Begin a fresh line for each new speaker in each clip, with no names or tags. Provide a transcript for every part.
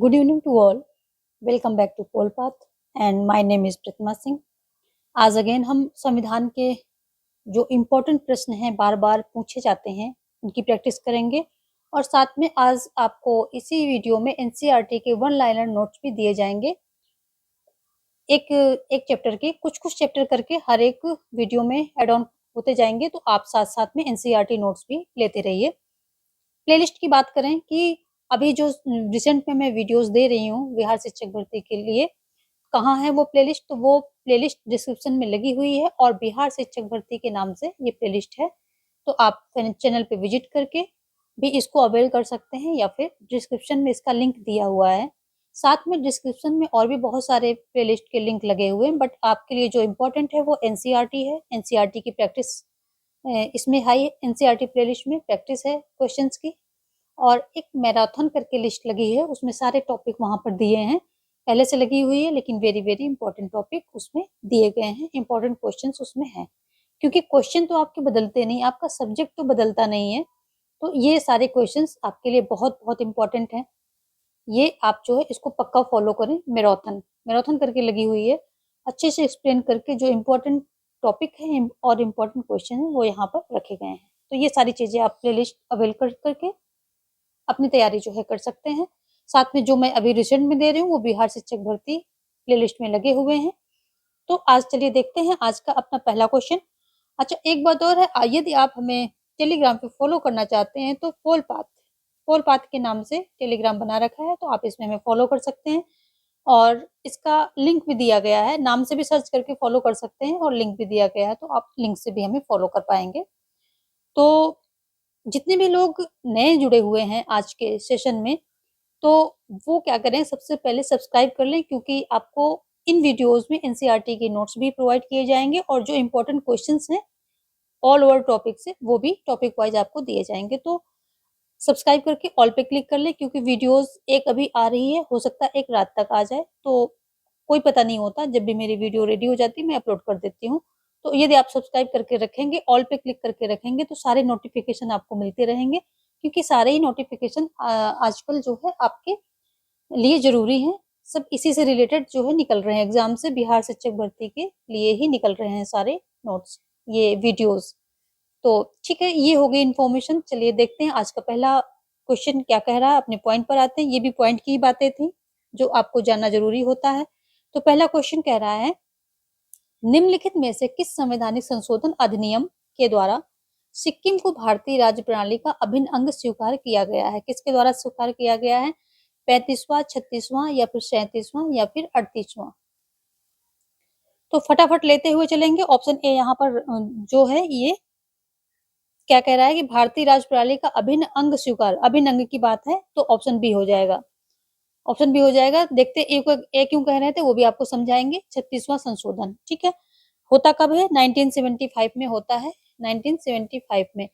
Good evening to all. Welcome back to Pole Path and my name is प्रतिमा सिंह। आज again हम संविधान के जो इम्पोर्टेंट प्रश्न हैं बार-बार पूछे जाते हैं उनकी प्रैक्टिस करेंगे और साथ में आज आपको इसी वीडियो में एनसीईआरटी के वन लाइनर नोट्स भी दिए जाएंगे। एक एक चैप्टर के कुछ चैप्टर करके हर एक वीडियो में एड ऑन होते जाएंगे, तो आप साथ-साथ में एनसीईआरटी नोट्स भी लेते रहिए। प्लेलिस्ट की बात करें कि अभी जो रिसेंट में मैं वीडियोस दे रही हूँ बिहार शिक्षक भर्ती के लिए, कहाँ है वो प्लेलिस्ट? तो वो प्लेलिस्ट डिस्क्रिप्शन में लगी हुई है और बिहार शिक्षक भर्ती के नाम से ये प्लेलिस्ट है। तो आप चैनल पे विजिट करके भी इसको अवेल कर सकते हैं या फिर डिस्क्रिप्शन में इसका लिंक दिया हुआ है। साथ में डिस्क्रिप्शन में और भी बहुत सारे प्लेलिस्ट के लिंक लगे हुए हैं, बट आपके लिए जो इम्पोर्टेंट है वो एनसीईआरटी है। एनसीईआरटी की प्रैक्टिस इसमें हाई एनसीईआरटी प्लेलिस्ट में प्रैक्टिस है क्वेश्चंस की, और एक मैराथन करके लिस्ट लगी है, उसमें सारे टॉपिक वहां पर दिए हैं। पहले से लगी हुई है लेकिन वेरी वेरी इंपॉर्टेंट टॉपिक उसमें दिए गए हैं, इंपॉर्टेंट क्वेश्चंस उसमें हैं। क्योंकि क्वेश्चन तो आपके बदलते नहीं, आपका सब्जेक्ट तो बदलता नहीं है, तो ये सारे क्वेश्चंस आपके लिए बहुत बहुत इंपॉर्टेंट हैं। ये आप जो है इसको पक्का फॉलो करें। मैराथन मैराथन करके लगी हुई है, अच्छे से एक्सप्लेन करके जो इम्पोर्टेंट टॉपिक है और इम्पोर्टेंट क्वेश्चन है वो यहाँ पर रखे गए हैं। तो ये सारी चीजें आप प्ले लिस्ट अवेल करके अपनी तैयारी जो है कर सकते हैं। साथ में जो मैं अभी रिसेंट में दे रही हूँ वो बिहार शिक्षक भर्ती प्लेलिस्ट में लगे हुए हैं। तो आज चलिए देखते हैं आज का अपना पहला क्वेश्चन। अच्छा, एक बात और है, यदि आप हमें टेलीग्राम पे फॉलो करना चाहते हैं तो पोल पाथ के नाम से टेलीग्राम बना रखा है, तो आप इसमें हमें फॉलो कर सकते हैं और इसका लिंक भी दिया गया है। नाम से भी सर्च करके फॉलो कर सकते हैं और लिंक भी दिया गया है, तो आप लिंक से भी हमें फॉलो कर पाएंगे। तो जितने भी लोग नए जुड़े हुए हैं आज के सेशन में, तो वो क्या करें, सबसे पहले सब्सक्राइब कर लें, क्योंकि आपको इन वीडियोस में एनसीईआरटी के नोट्स भी प्रोवाइड किए जाएंगे और जो इम्पोर्टेंट क्वेश्चंस हैं ऑल ओवर टॉपिक से वो भी टॉपिक वाइज आपको दिए जाएंगे। तो सब्सक्राइब करके ऑल पे क्लिक कर लें, क्योंकि वीडियोस एक अभी आ रही है, हो सकता है एक रात तक आ जाए, तो कोई पता नहीं होता। जब भी मेरी वीडियो रेडी हो जाती है मैं अपलोड कर देती हूँ। तो यदि आप सब्सक्राइब करके रखेंगे, ऑल पे क्लिक करके रखेंगे, तो सारे नोटिफिकेशन आपको मिलते रहेंगे, क्योंकि सारे ही नोटिफिकेशन आजकल जो है आपके लिए जरूरी है। सब इसी से रिलेटेड जो है निकल रहे हैं, एग्जाम से बिहार शिक्षक भर्ती के लिए ही निकल रहे हैं सारे नोट्स, ये वीडियोस। तो ठीक है, ये हो गई इन्फॉर्मेशन। चलिए देखते हैं आज का पहला क्वेश्चन क्या कह रहा है। अपने पॉइंट पर आते हैं, ये भी पॉइंट की बातें थी जो आपको जानना जरूरी होता है। तो पहला क्वेश्चन कह रहा है, निम्नलिखित में से किस संवैधानिक संशोधन अधिनियम के द्वारा सिक्किम को भारतीय राज्य प्रणाली का अभिन्न अंग स्वीकार किया गया है? किसके द्वारा स्वीकार किया गया है? 35वां, 36वां या फिर 37वां या फिर 38वां? तो फटाफट लेते हुए चलेंगे। ऑप्शन ए यहाँ पर जो है ये क्या कह रहा है कि भारतीय राज्य प्रणाली का अभिन्न अंग स्वीकार, अभिन्न अंग की बात है, तो ऑप्शन बी हो जाएगा। ऑप्शन बी हो जाएगा। देखते ए क्यों कह रहे थे वो भी आपको समझाएंगे। 36वां संशोधन, ठीक है, होता कब है? 1975 में होता है, 1975 में।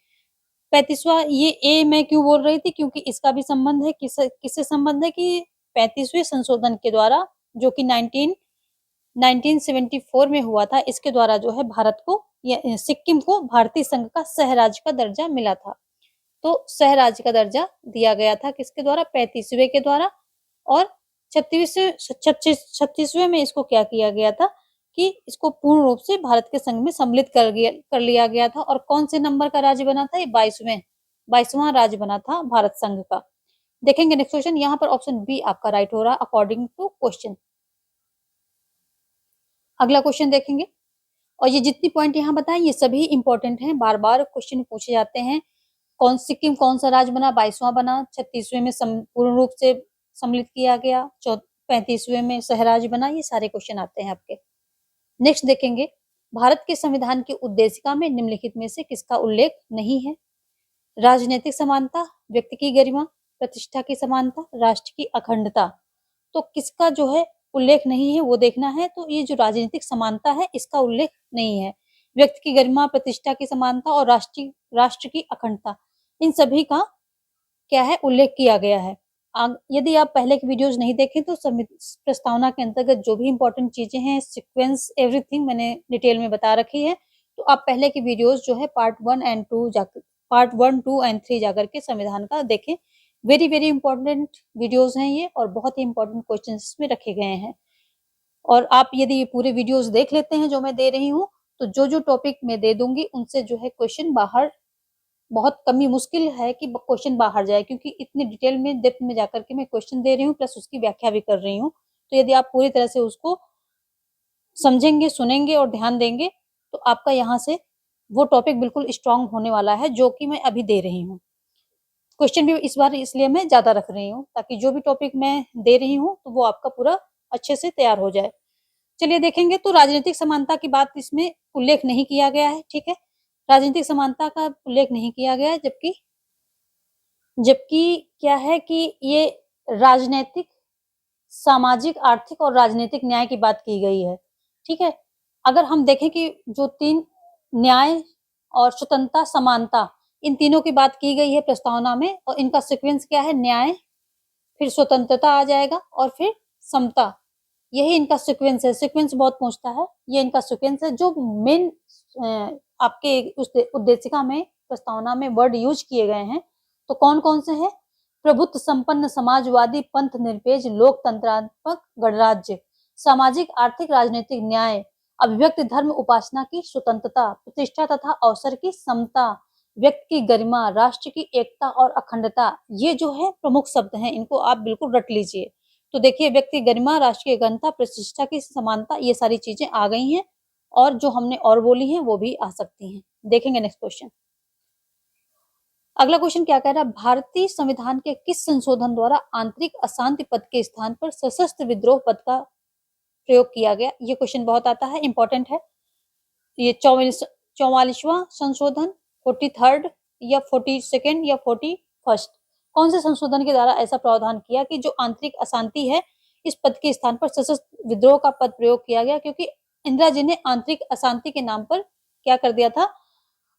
35वां, ये ए मैं क्यों बोल रही थी, क्योंकि इसका भी संबंध है, किससे संबंध है कि 35वें संशोधन के द्वारा, जो कि 1974 में हुआ था, इसके द्वारा जो है भारत को या सिक्किम को भारतीय संघ का सह राज्य का दर्जा मिला था। तो सह राज्य का दर्जा दिया गया था किसके द्वारा? 35वें के द्वारा। और 36वें में इसको क्या किया गया था कि इसको पूर्ण रूप से भारत के संघ में सम्मिलित कर लिया गया था। और कौन से नंबर का राज्य बना था? ये 22वां राज्य बना था भारत संघ का। देखेंगे नेक्स्ट क्वेश्चन। यहाँ पर ऑप्शन बी आपका राइट हो रहा अकॉर्डिंग टू क्वेश्चन। अगला क्वेश्चन देखेंगे, और ये जितनी पॉइंट यहाँ बताएं ये सभी इंपॉर्टेंट हैं, बार बार क्वेश्चन पूछे जाते हैं। सिक्किम कौन सा राज्य बना? 22वां बना। 36वें में पूर्ण रूप से सम्मिलित किया गया। 35वें में सहराज्य बना। ये सारे क्वेश्चन आते हैं आपके। नेक्स्ट देखेंगे, भारत के संविधान की उद्देशिका में निम्नलिखित में से किसका उल्लेख नहीं है? राजनीतिक समानता, व्यक्ति की गरिमा, प्रतिष्ठा की समानता, राष्ट्र की अखंडता। तो किसका जो है उल्लेख नहीं है वो देखना है। तो ये जो राजनीतिक समानता है इसका उल्लेख नहीं है। व्यक्ति की गरिमा, प्रतिष्ठा की समानता और राष्ट्र की अखंडता, इन सभी का क्या है? उल्लेख किया गया है। यदि आप पहले की वीडियोस नहीं देखें तो प्रस्तावना के अंतर्गत जो भी इंपॉर्टेंट चीजें हैं, सीक्वेंस, एवरीथिंग मैंने डिटेल में बता रखी है। तो आप पहले की वीडियोस जो है पार्ट 1 एंड 2 जाकर, पार्ट 1, 2 एंड 3 जाकर के संविधान का देखें। वेरी वेरी इंपॉर्टेंट वीडियोस हैं ये और बहुत ही इंपॉर्टेंट क्वेश्चन इसमें रखे गए हैं। और आप यदि ये पूरे वीडियोस देख लेते हैं जो मैं दे रही हूँ, तो जो टॉपिक मैं दे दूंगी उनसे जो है क्वेश्चन बाहर बहुत कमी मुश्किल है कि क्वेश्चन बाहर जाए, क्योंकि इतनी डिटेल में डेप्थ में जाकर के मैं क्वेश्चन दे रही हूँ प्लस उसकी व्याख्या भी कर रही हूँ। तो यदि आप पूरी तरह से उसको समझेंगे, सुनेंगे और ध्यान देंगे तो आपका यहाँ से वो टॉपिक बिल्कुल स्ट्रांग होने वाला है जो कि मैं अभी दे रही हूँ। क्वेश्चन भी इस बार इसलिए मैं ज्यादा रख रही हूँ ताकि जो भी टॉपिक मैं दे रही हूँ तो वो आपका पूरा अच्छे से तैयार हो जाए। चलिए देखेंगे, तो राजनीतिक समानता की बात इसमें उल्लेख नहीं किया गया है, ठीक है। राजनीतिक समानता का उल्लेख नहीं किया गया है, जबकि जबकि क्या है कि ये राजनैतिक, सामाजिक, आर्थिक और राजनीतिक न्याय की बात की गई है, ठीक है। अगर हम देखें कि जो 3 न्याय और स्वतंत्रता, समानता, इन तीनों की बात की गई है प्रस्तावना में और इनका सीक्वेंस क्या है, न्याय, फिर स्वतंत्रता आ जाएगा और फिर समता। यही इनका सीक्वेंस है। सीक्वेंस बहुत पूछता है, ये इनका सीक्वेंस है। जो मेन आपके उस उद्देशिका में, प्रस्तावना में वर्ड यूज किए गए हैं तो कौन-कौन से हैं? प्रभुत्व संपन्न समाजवादी पंथ निरपेक्ष लोकतंत्रात्मक गणराज्य, सामाजिक आर्थिक राजनीतिक न्याय, अभिव्यक्ति धर्म उपासना की स्वतंत्रता, प्रतिष्ठा तथा अवसर की समता, व्यक्ति की गरिमा, राष्ट्र की एकता और अखंडता। ये जो है प्रमुख शब्द हैं, इनको आप बिल्कुल रट लीजिए। तो देखिए, व्यक्ति गरिमा, राष्ट्र की अखंडता, प्रतिष्ठा की समानता, ये सारी चीजें आ गई हैं और जो हमने और बोली हैं वो भी आ सकती हैं। देखेंगे नेक्स्ट क्वेश्चन। अगला क्वेश्चन क्या कह रहा है, भारतीय संविधान के किस संशोधन द्वारा आंतरिक अशांति पद के स्थान पर सशस्त्र विद्रोह पद का प्रयोग किया गया? ये क्वेश्चन बहुत आता है, इंपॉर्टेंट है। ये 44वां संशोधन, 43rd या 42nd या 41st, कौन से संशोधन के द्वारा ऐसा प्रावधान किया कि जो आंतरिक अशांति है इस पद के स्थान पर सशस्त्र विद्रोह का पद प्रयोग किया गया? क्योंकि इंदिरा जी ने आंतरिक अशांति के नाम पर क्या कर दिया था,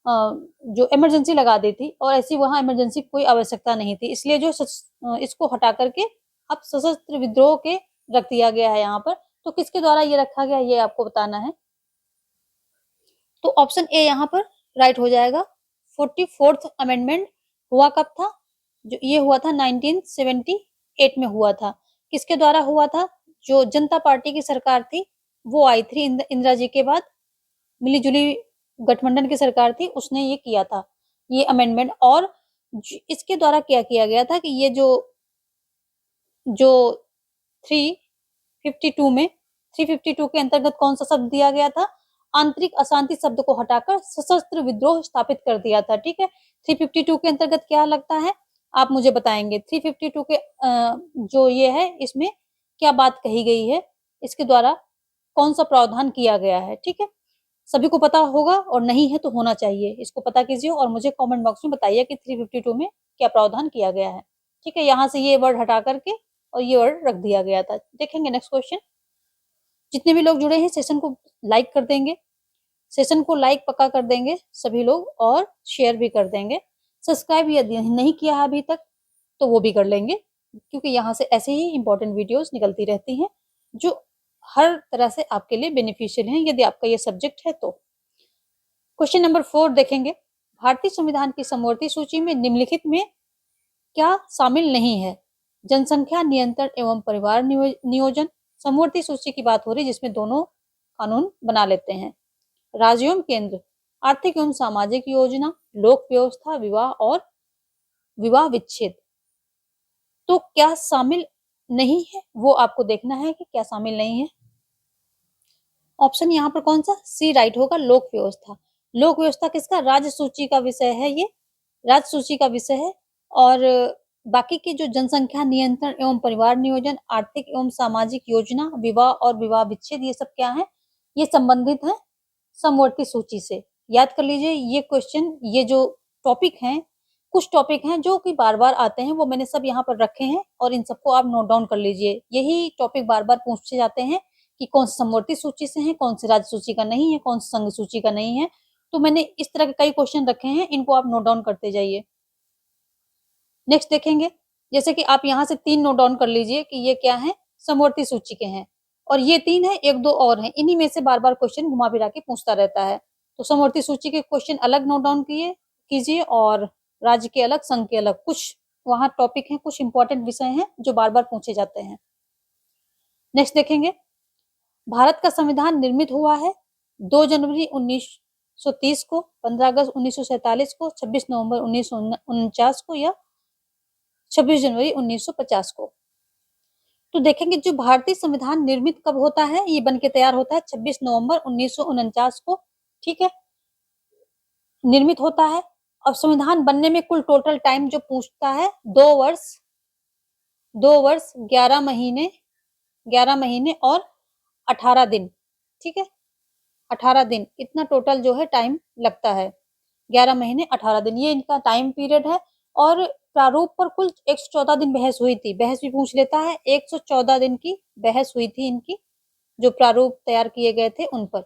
जो इमरजेंसी लगा दी थी और ऐसी वहां इमरजेंसी कोई आवश्यकता नहीं थी, इसलिए जो इसको हटा करके अब सशस्त्र विद्रोह के रख दिया गया है यहाँ पर। तो किसके द्वारा ये रखा गया ये आपको बताना है। तो ऑप्शन ए यहाँ पर राइट हो जाएगा। 44th अमेंडमेंट हुआ कब था? जो ये हुआ था 1978 में हुआ था। किसके द्वारा हुआ था? जो जनता पार्टी की सरकार थी वो आई थी इंदिरा जी के बाद, मिली जुली गठबंधन की सरकार थी, उसने ये किया था ये अमेंडमेंट। और इसके द्वारा क्या किया गया था कि ये जो 352 में 352 के अंतर्गत कौन सा शब्द दिया गया था? आंतरिक अशांति शब्द को हटाकर सशस्त्र विद्रोह स्थापित कर दिया था, ठीक है। 352 के अंतर्गत क्या लगता है आप मुझे बताएंगे। 352 के जो ये है इसमें क्या बात कही गई है, इसके द्वारा कौन सा प्रावधान किया गया है, ठीक है। सभी को पता होगा और नहीं है तो होना चाहिए, इसको पता कीजिए और मुझे कमेंट बॉक्स में बताइए कि 352 में क्या प्रावधान किया गया है, ठीक है। यहाँ से ये वर्ड हटा करके और ये वर्ड रख दिया गया था। देखेंगे नेक्स्ट क्वेश्चन। जितने भी लोग जुड़े हैं सेशन को लाइक कर देंगे, सेशन को लाइक पक्का कर देंगे सभी लोग और शेयर भी कर देंगे। सब्सक्राइब यदि नहीं किया है अभी तक तो वो भी कर लेंगे, क्योंकि यहाँ से ऐसे ही इंपॉर्टेंट वीडियोस निकलती रहती हैं जो हर तरह से आपके लिए बेनिफिशियल हैं यदि आपका ये सब्जेक्ट है तो। क्वेश्चन नंबर 4 देखेंगे। भारतीय संविधान की समवर्ती सूची में निम्नलिखित में क्या शामिल नहीं है? जनसंख्या नियंत्रण एवं परिवार नियोजन, समवर्ती सूची की बात हो रही जिसमें दोनों कानून बना लेते हैं। राज्य एवं केंद्र, आर्थिक एवं सामाजिक योजना, लोक व्यवस्था, विवाह और विवाह विच्छेद। तो क्या शामिल नहीं है वो आपको देखना है कि क्या शामिल नहीं है। ऑप्शन यहाँ पर कौन सा? सी राइट होगा, लोक व्यवस्था। लोक व्यवस्था किसका? राज्य सूची का विषय है, ये राज्य सूची का विषय है। और बाकी की जो जनसंख्या नियंत्रण एवं परिवार नियोजन, आर्थिक एवं सामाजिक योजना, विवाह और विवाह विच्छेद, ये सब क्या है? ये संबंधित है समवर्ती सूची से। याद कर लीजिए ये क्वेश्चन, ये जो टॉपिक हैं, कुछ टॉपिक हैं जो कि बार बार आते हैं, वो मैंने सब यहाँ पर रखे हैं और इन सबको आप नोट डाउन कर लीजिए। यही टॉपिक बार बार पूछे जाते हैं कि कौन से समवर्ती सूची से है, कौन से राज्य सूची का नहीं है, कौन से संघ सूची का नहीं है। तो मैंने इस तरह के कई क्वेश्चन रखे हैं, इनको आप नोट डाउन करते जाइए। नेक्स्ट देखेंगे, जैसे कि आप यहाँ से 3 नोट डाउन कर लीजिए कि ये क्या है, समवर्ती सूची के हैं और ये 3 है, 1-2 और हैं। इन्हीं में से बार बार क्वेश्चन घुमा फिरा के पूछता रहता है। तो समवर्ती सूची के क्वेश्चन अलग नोट डाउन कीजिए और राज्य के अलग, संघ के अलग, कुछ वहाँ टॉपिक है, कुछ इंपॉर्टेंट विषय हैं जो बार-बार पूछे जाते हैं। नेक्स्ट देखेंगे, भारत का संविधान निर्मित हुआ है 2 जनवरी 1930 को, 15 अगस्त 1947 को, 26 नवंबर 1949 को या 26 जनवरी 1950 को। तो देखेंगे जो भारतीय संविधान निर्मित कब होता है, ये बन के तैयार होता है 26 नवंबर 1949 को, ठीक है, निर्मित होता है। अब संविधान बनने में कुल टोटल टाइम जो पूछता है 2 वर्ष 11 महीने और 18 दिन, ठीक है, 18 दिन, इतना टोटल जो है टाइम लगता है, 11 महीने 18 दिन, ये इनका टाइम पीरियड है। और प्रारूप पर कुल 114 दिन बहस हुई थी, बहस भी पूछ लेता है, 114 दिन की बहस हुई थी इनकी, जो प्रारूप तैयार किए गए थे उन पर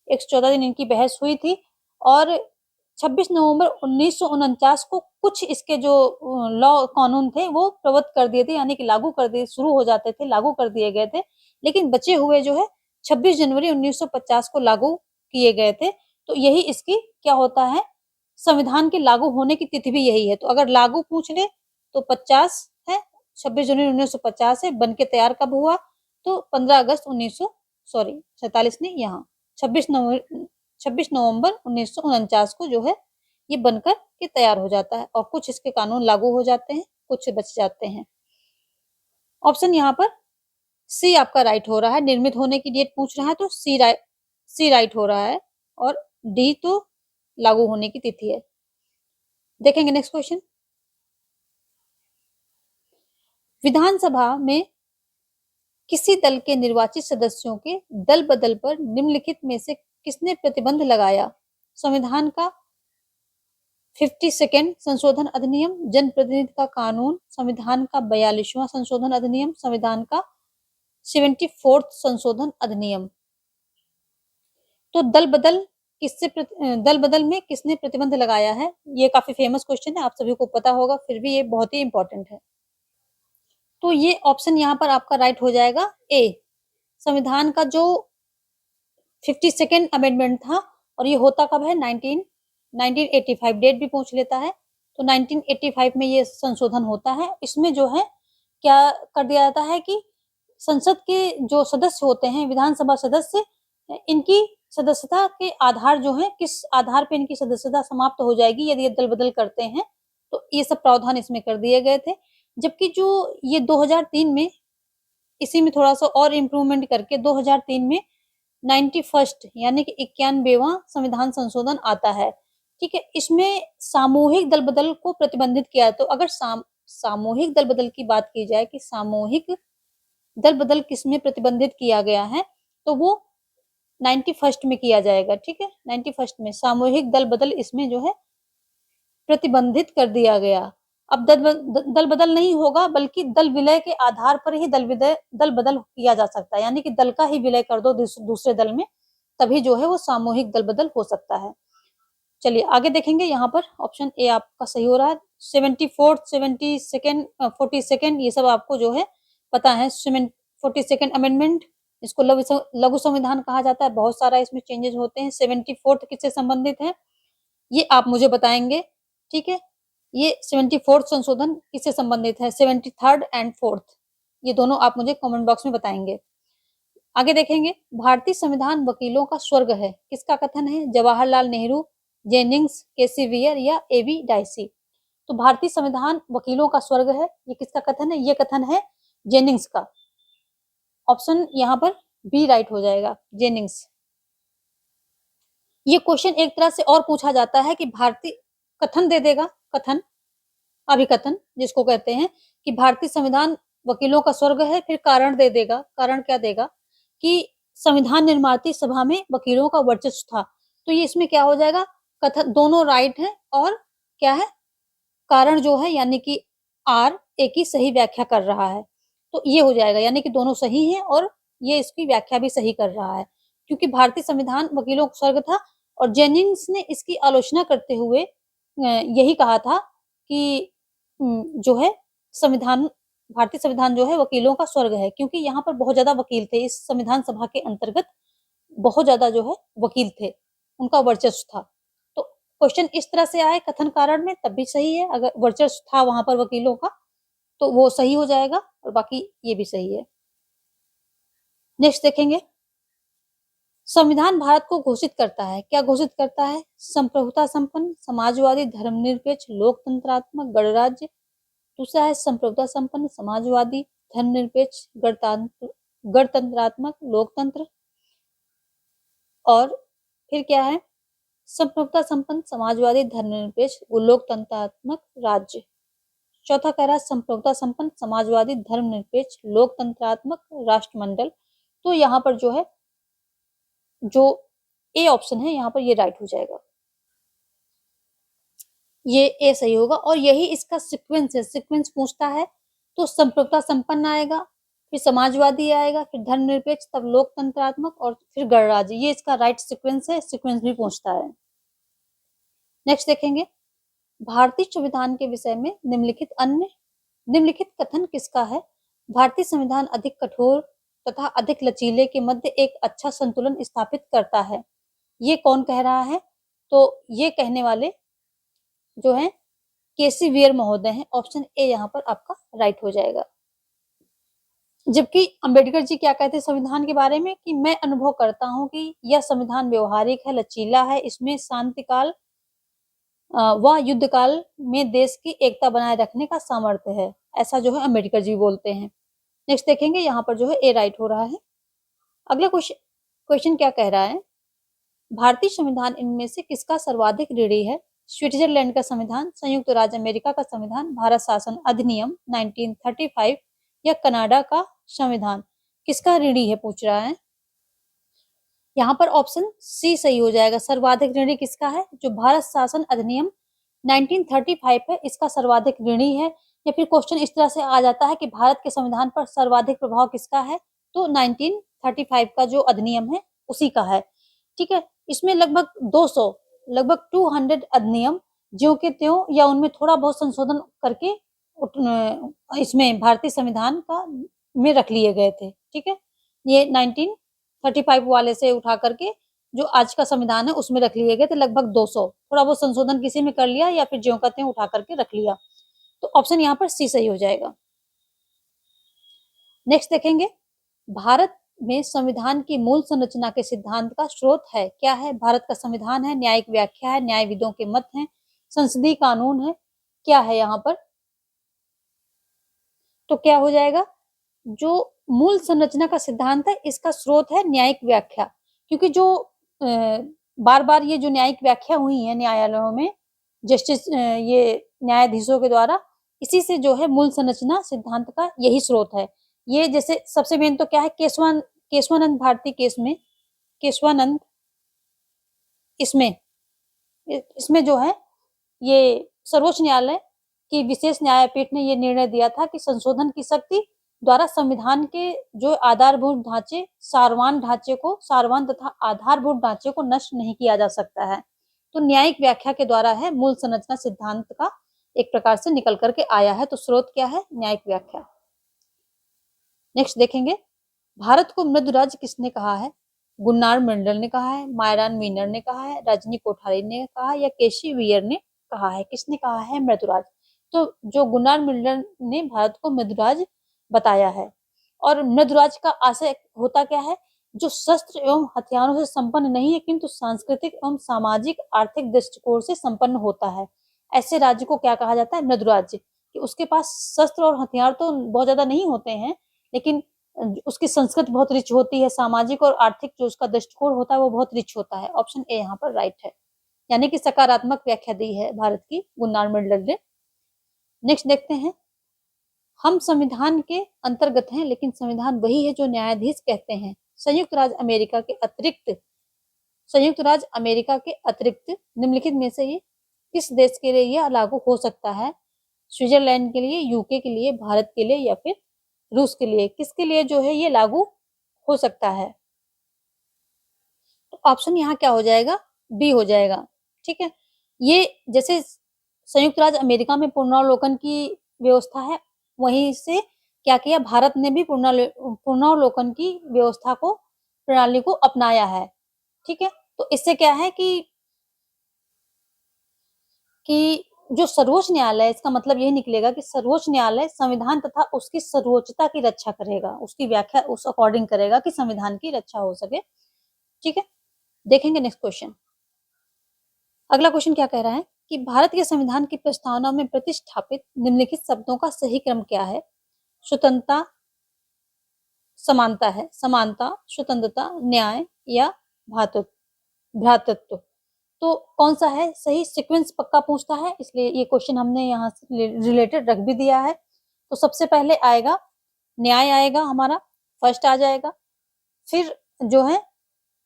114 दिन इनकी बहस हुई थी। और 26 नवंबर 1949 को कुछ इसके जो लॉ कानून थे वो प्रवृत्त कर दिए थे, यानी कि लागू कर दिए, शुरू हो जाते थे, लागू कर दिए गए थे, लेकिन बचे हुए जो है 26 जनवरी 1950 को लागू किए गए थे। तो यही इसकी क्या होता है, संविधान के लागू होने की तिथि भी यही है। तो अगर लागू पूछ ले तो 50 है, 26 जनवरी 1950 है, बन के तैयार कब हुआ तो 15 अगस्त 47 ने यहाँ 26 नवंबर 1949 को जो है ये बनकर के तैयार हो जाता है, और कुछ इसके कानून लागू हो जाते हैं, कुछ बच जाते हैं। ऑप्शन यहाँ पर सी आपका राइट हो रहा है, निर्मित होने की डेट पूछ रहा है तो सी राइट हो रहा है, और डी तो लागू होने की तिथि है। देखेंगे नेक्स्ट क्वेश्चन, विधानसभा में किसी दल के निर्वाचित सदस्यों के दल बदल पर निम्नलिखित में से किसने प्रतिबंध लगाया? संविधान का 52nd संशोधन अधिनियम, जनप्रतिनिधि का कानून, संविधान का 42वां संशोधन अधिनियम, संविधान का 74th संशोधन अधिनियम। तो दल बदल में किसने प्रतिबंध लगाया है? ये काफी फेमस क्वेश्चन है, आप सभी को पता होगा, फिर भी ये बहुत ही इंपॉर्टेंट है। तो ये ऑप्शन यहाँ पर आपका राइट हो जाएगा ए। संविधान का जो 52nd अमेंडमेंट था, और ये होता कब है 1985, डेट भी पूछ लेता है, तो 1985 में ये संशोधन होता है। इसमें जो है क्या कर दिया जाता है कि संसद के जो सदस्य होते हैं, विधानसभा सदस्य, इनकी सदस्यता के आधार जो है, किस आधार पे इनकी सदस्यता समाप्त हो जाएगी यदि ये दल बदल करते हैं, तो ये सब प्रावधान इसमें कर दिए गए थे। जबकि जो ये 2003 में इसी में थोड़ा सा और इम्प्रूवमेंट करके 2003 में 91st यानी कि 91वां संविधान संशोधन आता है, ठीक है। इसमें सामूहिक दल बदल को प्रतिबंधित किया है। तो अगर सामूहिक दल बदल की बात की जाए कि सामूहिक दल बदल किसमें प्रतिबंधित किया गया है, तो वो 91st में किया जाएगा, ठीक है। 91st में सामूहिक दल बदल इसमें जो है प्रतिबंधित कर दिया गया। अब दल बदल नहीं होगा, बल्कि दल विलय के आधार पर ही दल बदल किया जा सकता है, यानी कि दल का ही विलय कर दो दूसरे दल में, तभी जो है वो सामूहिक दल बदल हो सकता है। चलिए आगे देखेंगे, यहाँ पर ऑप्शन ए आपका सही हो रहा है। 74th 72nd 42nd ये सब आपको जो है पता है। 42nd अमेंडमेंट, इसको लघु संविधान कहा जाता है, बहुत सारा इसमें चेंजेस होते हैं। 74th किससे संबंधित है ये आप मुझे बताएंगे, ठीक है। ये 74th संशोधन किससे संबंधित है, 73rd एंड 4th, ये दोनों आप मुझे कमेंट बॉक्स में बताएंगे। आगे देखेंगे, भारतीय संविधान वकीलों का स्वर्ग है, किसका कथन है? जवाहरलाल नेहरू, जेनिंग्स, केसी वियर या एवी डाइसी। तो भारतीय संविधान वकीलों का स्वर्ग है, ये किसका कथन है? ये कथन है जेनिंग्स का। ऑप्शन यहाँ पर बी राइट हो जाएगा, जेनिंग्स। ये क्वेश्चन एक तरह से और पूछा जाता है कि भारतीय कथन दे देगा, कथन अभिकथन जिसको कहते हैं, कि भारतीय संविधान वकीलों का स्वर्ग है, फिर कारण दे देगा। कारण क्या देगा कि संविधान निर्माती सभा में वकीलों का वर्चस्व था। तो ये इसमें क्या हो जाएगा, कथन दोनों राइट है, और क्या है कारण जो है यानी कि आर एक ही सही व्याख्या कर रहा है, तो ये हो जाएगा, यानी कि दोनों सही हैं और ये इसकी व्याख्या भी सही कर रहा है, क्योंकि भारतीय संविधान वकीलों का स्वर्ग था। और जेनिंग्स ने इसकी आलोचना करते हुए यही कहा था कि जो है भारतीय संविधान जो है वकीलों का स्वर्ग है, क्योंकि यहाँ पर बहुत ज्यादा वकील थे, इस संविधान सभा के अंतर्गत बहुत ज्यादा जो है वकील थे, उनका वर्चस्व था। तो क्वेश्चन इस तरह से आए कथन कारण में तब भी सही है, अगर वर्चस्व था वहां पर वकीलों का तो वो सही हो जाएगा, और बाकी ये भी सही है। नेक्स्ट देखेंगे, संविधान भारत को घोषित करता है, क्या घोषित करता है? संप्रभुता संपन्न, समाजवादी, धर्मनिरपेक्ष, लोकतंत्रात्मक, गणराज्य। दूसरा है संप्रभुता संपन्न, समाजवादी, धर्मनिरपेक्ष, गणतंत्रात्मक, लोकतंत्र। और फिर क्या है? संप्रभुता संपन्न, समाजवादी, धर्मनिरपेक्ष, लोकतंत्रात्मक राज्य। चौथा कह रहा है संप्रभुता संपन्न, समाजवादी, धर्मनिरपेक्ष, लोकतंत्रात्मक राष्ट्रमंडल। तो यहाँ पर जो है, जो ए ऑप्शन है यहाँ पर ये राइट हो जाएगा, ये ए सही होगा। और यही इसका सीक्वेंस है, सीक्वेंस पूछता है तो संप्रभुता संपन्न आएगा, फिर समाजवादी आएगा, फिर धर्मनिरपेक्ष, तब लोकतंत्रात्मक और फिर गणराज्य। ये इसका राइट सीक्वेंस है, सीक्वेंस भी पूछता है। नेक्स्ट देखेंगे, भारतीय संविधान के विषय में निम्नलिखित कथन किसका है? भारतीय संविधान अधिक कठोर तथा अधिक लचीले के मध्य एक अच्छा संतुलन स्थापित करता है। ये कौन कह रहा है? तो ये कहने वाले जो है केसी वीर महोदय हैं। ऑप्शन ए यहाँ पर आपका राइट हो जाएगा। जबकि अंबेडकर जी क्या कहते हैं संविधान के बारे में कि मैं अनुभव करता हूं कि यह संविधान व्यवहारिक है, लचीला है, इसमें शांतिकाल व युद्ध काल में देश की एकता बनाए रखने का सामर्थ्य है। ऐसा जो है अंबेडकर जी बोलते हैं। नेक्स्ट देखेंगे, यहाँ पर जो है ए राइट हो रहा है। अगला क्वेश्चन क्या कह रहा है? भारतीय संविधान इनमें से किसका सर्वाधिक ऋणी है? स्विट्जरलैंड का संविधान, संयुक्त राज्य अमेरिका का संविधान, भारत शासन अधिनियम 1935 या कनाडा का संविधान। किसका ऋणी है पूछ रहा है। यहाँ पर ऑप्शन सी सही हो जाएगा। सर्वाधिक ऋणी किसका है? जो भारत शासन अधिनियम 1935 है, इसका सर्वाधिक ऋणी है। या फिर क्वेश्चन इस तरह से आ जाता है कि भारत के संविधान पर सर्वाधिक प्रभाव किसका है, तो 1935 का जो अधिनियम है उसी का है। ठीक है, इसमें लगभग 200 अधिनियम ज्यों के त्यों या उनमें थोड़ा बहुत संशोधन करके इसमें भारतीय संविधान का में रख लिए गए थे। ठीक है, ये 1935 वाले से उठा करके जो आज का संविधान है उसमें रख लिए गए थे लगभग 200। थोड़ा बहुत संशोधन किसी में कर लिया या फिर ज्यों का त्यों उठा करके रख लिया। तो ऑप्शन यहाँ पर सी सही हो जाएगा। नेक्स्ट देखेंगे, भारत में संविधान की मूल संरचना के सिद्धांत का स्रोत है, क्या है? भारत का संविधान है, न्यायिक व्याख्या है, न्यायविदों के मत हैं, संसदीय कानून है, क्या है यहाँ पर? तो क्या हो जाएगा? जो मूल संरचना का सिद्धांत है इसका स्रोत है न्यायिक व्याख्या, क्योंकि जो बार बार ये जो न्यायिक व्याख्या हुई है न्यायालयों में जस्टिस ये न्यायाधीशों के द्वारा, इसी से जो है मूल संरचना सिद्धांत का यही स्रोत है। ये जैसे सबसे मेन तो क्या है, केशवानंद भारती केस में, केशवानंद इसमें जो है ये सर्वोच्च न्यायालय की विशेष न्यायपीठ ने ये निर्णय दिया था कि संशोधन की शक्ति द्वारा संविधान के जो आधारभूत ढांचे सारवान तथा आधारभूत ढांचे को नष्ट नहीं किया जा सकता है। तो न्यायिक व्याख्या के द्वारा है मूल संरचना सिद्धांत का एक प्रकार से निकल करके आया है। तो स्रोत क्या है? न्यायिक व्याख्या। नेक्स्ट देखेंगे, भारत को मृदु राज्य किसने कहा है? गुन्नार मंडल ने कहा है, मायरान मीनर ने कहा है, रजनी कोठारी ने कहा या केशी वियर ने कहा है? किसने कहा है मृदुराज? तो जो गुन्नार मंडल ने भारत को मृदुराज बताया है। और मृदुराज का आशय होता क्या है? जो शस्त्र एवं हथियारों से संपन्न नहीं है किंतु सांस्कृतिक एवं सामाजिक आर्थिक दृष्टिकोण से संपन्न होता है, ऐसे राज्य को क्या कहा जाता है? मृदुराज्य। कि उसके पास शस्त्र और हथियार तो बहुत ज्यादा नहीं होते हैं, लेकिन उसकी संस्कृति बहुत रिच होती है, सामाजिक और आर्थिक जो उसका दृष्टिकोण होता है वो बहुत रिच होता है। ऑप्शन ए यहाँ पर राइट है, यानी कि सकारात्मक व्याख्या दी है भारत की गुन्नार मंडल ने। नेक्स्ट देखते हैं, हम संविधान के अंतर्गत हैं लेकिन संविधान वही है जो न्यायाधीश कहते हैं। संयुक्त राज्य अमेरिका के अतिरिक्त निम्नलिखित में से ये किस देश के लिए यह लागू हो सकता है? स्विट्जरलैंड के लिए, यूके के लिए, भारत के लिए या फिर रूस के लिए? किसके लिए जो है ये लागू हो सकता है? तो ऑप्शन यहाँ क्या हो जाएगा? बी हो जाएगा। ठीक है, ये जैसे संयुक्त राज्य अमेरिका में पुनरावलोकन की व्यवस्था है, वहीं से क्या किया भारत ने भी पुनरावलोकन की व्यवस्था को, प्रणाली को अपनाया है। ठीक है, तो इससे क्या है कि कि जो सर्वोच्च न्यायालय, इसका मतलब यही निकलेगा कि सर्वोच्च न्यायालय संविधान तथा उसकी सर्वोच्चता की रक्षा करेगा, उसकी व्याख्या उस अकॉर्डिंग करेगा कि संविधान की रक्षा हो सके। ठीक है, देखेंगे नेक्स्ट क्वेश्चन। अगला क्वेश्चन क्या कह रहा है कि भारत के संविधान की प्रस्तावना में प्रतिष्ठापित निम्नलिखित शब्दों का सही क्रम क्या है? स्वतंत्रता, समानता है, समानता, स्वतंत्रता, न्याय या भ्रातृत्व। तो कौन सा है सही? सीक्वेंस पक्का पूछता है, इसलिए ये क्वेश्चन हमने यहाँ से रिलेटेड रख भी दिया है। तो सबसे पहले आएगा न्याय, आएगा हमारा फर्स्ट आ जाएगा। फिर जो है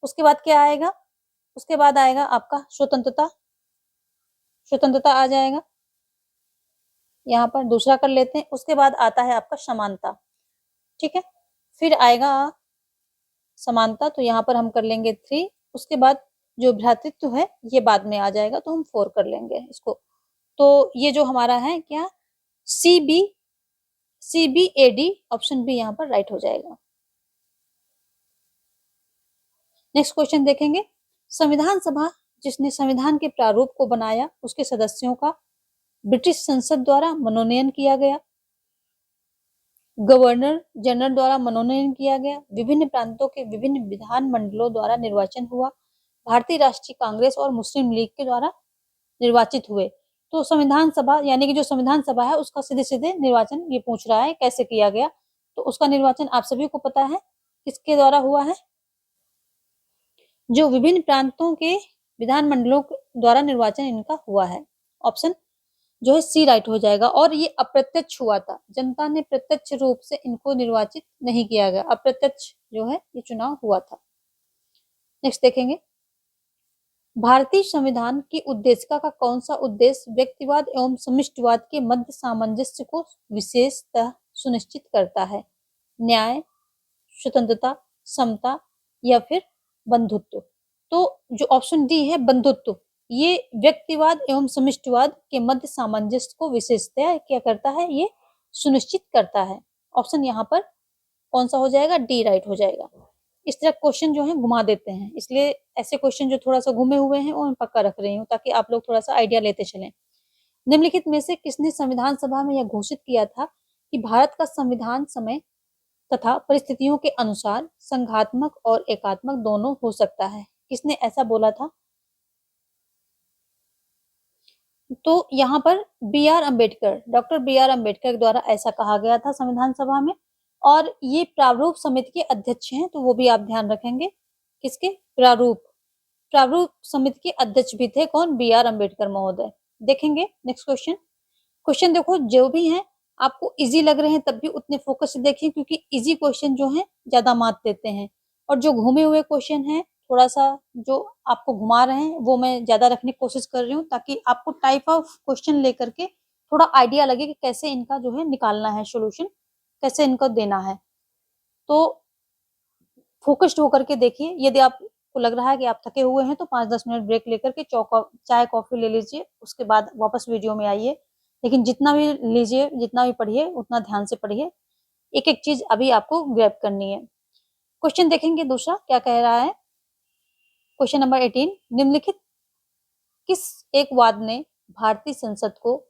उसके बाद क्या आएगा? उसके बाद आएगा आपका स्वतंत्रता, स्वतंत्रता आ जाएगा, यहाँ पर दूसरा कर लेते हैं। उसके बाद आता है आपका समानता। ठीक है, फिर आएगा समानता, तो यहाँ पर हम कर लेंगे 3। उसके बाद जो भ्रातृत्व है ये बाद में आ जाएगा, तो हम 4 कर लेंगे इसको। तो ये जो हमारा है क्या, CBAD ऑप्शन बी यहाँ पर राइट हो जाएगा। नेक्स्ट क्वेश्चन देखेंगे। संविधान सभा जिसने संविधान के प्रारूप को बनाया, उसके सदस्यों का ब्रिटिश संसद द्वारा मनोनयन किया गया, गवर्नर जनरल द्वारा मनोनयन किया गया, विभिन्न प्रांतों के विभिन्न विधान मंडलों द्वारा निर्वाचन हुआ, भारतीय राष्ट्रीय कांग्रेस और मुस्लिम लीग के द्वारा निर्वाचित हुए। तो संविधान सभा यानी कि जो संविधान सभा है उसका सीधे सीधे निर्वाचन ये पूछ रहा है कैसे किया गया। तो उसका निर्वाचन आप सभी को पता है किसके द्वारा हुआ है, जो विभिन्न प्रांतों के विधानमंडलों द्वारा निर्वाचन इनका हुआ है। ऑप्शन जो है सी राइट हो जाएगा। और ये अप्रत्यक्ष हुआ था, जनता ने प्रत्यक्ष रूप से इनको निर्वाचित नहीं किया गया, अप्रत्यक्ष जो है ये चुनाव हुआ था। नेक्स्ट देखेंगे, भारतीय संविधान की उद्देशिका का कौन सा उद्देश्य व्यक्तिवाद एवं समिष्टिवाद के मध्य सामंजस्य को विशेषतः सुनिश्चित करता है? न्याय, स्वतंत्रता, समता या फिर बंधुत्व। तो जो ऑप्शन डी है बंधुत्व, ये व्यक्तिवाद एवं समिष्टिवाद के मध्य सामंजस्य को विशेषतः क्या करता है, ये सुनिश्चित करता है। ऑप्शन यहाँ पर कौन सा हो जाएगा, डी राइट हो जाएगा। इस तरह क्वेश्चन जो है घुमा देते हैं, इसलिए ऐसे क्वेश्चन जो थोड़ा सा घूमे हुए हैं वो मैं पक्का रख रही हूँ ताकि आप लोग थोड़ा सा आइडिया लेते चलें। निम्नलिखित में से किसने संविधान सभा में यह घोषित किया था कि भारत का संविधान समय तथा परिस्थितियों के अनुसार संघात्मक और एकात्मक दोनों हो सकता है? किसने ऐसा बोला था? तो यहाँ पर B R Ambedkar, doctor B R Ambedkar द्वारा ऐसा कहा गया था संविधान सभा में। और ये प्रारूप समिति के अध्यक्ष हैं, तो वो भी आप ध्यान रखेंगे। किसके? प्रारूप समिति के अध्यक्ष भी थे कौन? बी आर अम्बेडकर महोदय। देखेंगे नेक्स्ट क्वेश्चन। क्वेश्चन देखो जो भी है आपको इजी लग रहे हैं तब भी उतने फोकस से देखिए, क्योंकि इजी क्वेश्चन जो है ज्यादा मार्क देते हैं, और जो घूमे हुए क्वेश्चन है थोड़ा सा जो आपको घुमा रहे हैं वो मैं ज्यादा रखने की कोशिश कर रही हूँ, ताकि आपको टाइप ऑफ क्वेश्चन लेकर के थोड़ा आइडिया लगे कि कैसे इनका जो है निकालना है सोल्यूशन, कैसे इनको देना है। तो फोकस्ड होकर के देखिए। यदि आपको लग रहा है कि आप थके हुए हैं तो 5-10 मिनट ब्रेक लेकर के चाय कॉफी ले लीजिए, उसके बाद वापस वीडियो में आइए। लेकिन जितना भी लीजिए, जितना भी पढ़िए उतना ध्यान से पढ़िए, एक एक चीज अभी आपको ग्रैब करनी है। क्वेश्चन देखेंगे दूसरा क्या कह रहा है। क्वेश्चन नंबर 18, निम्नलिखित किस एक वाद ने भारतीय संसद को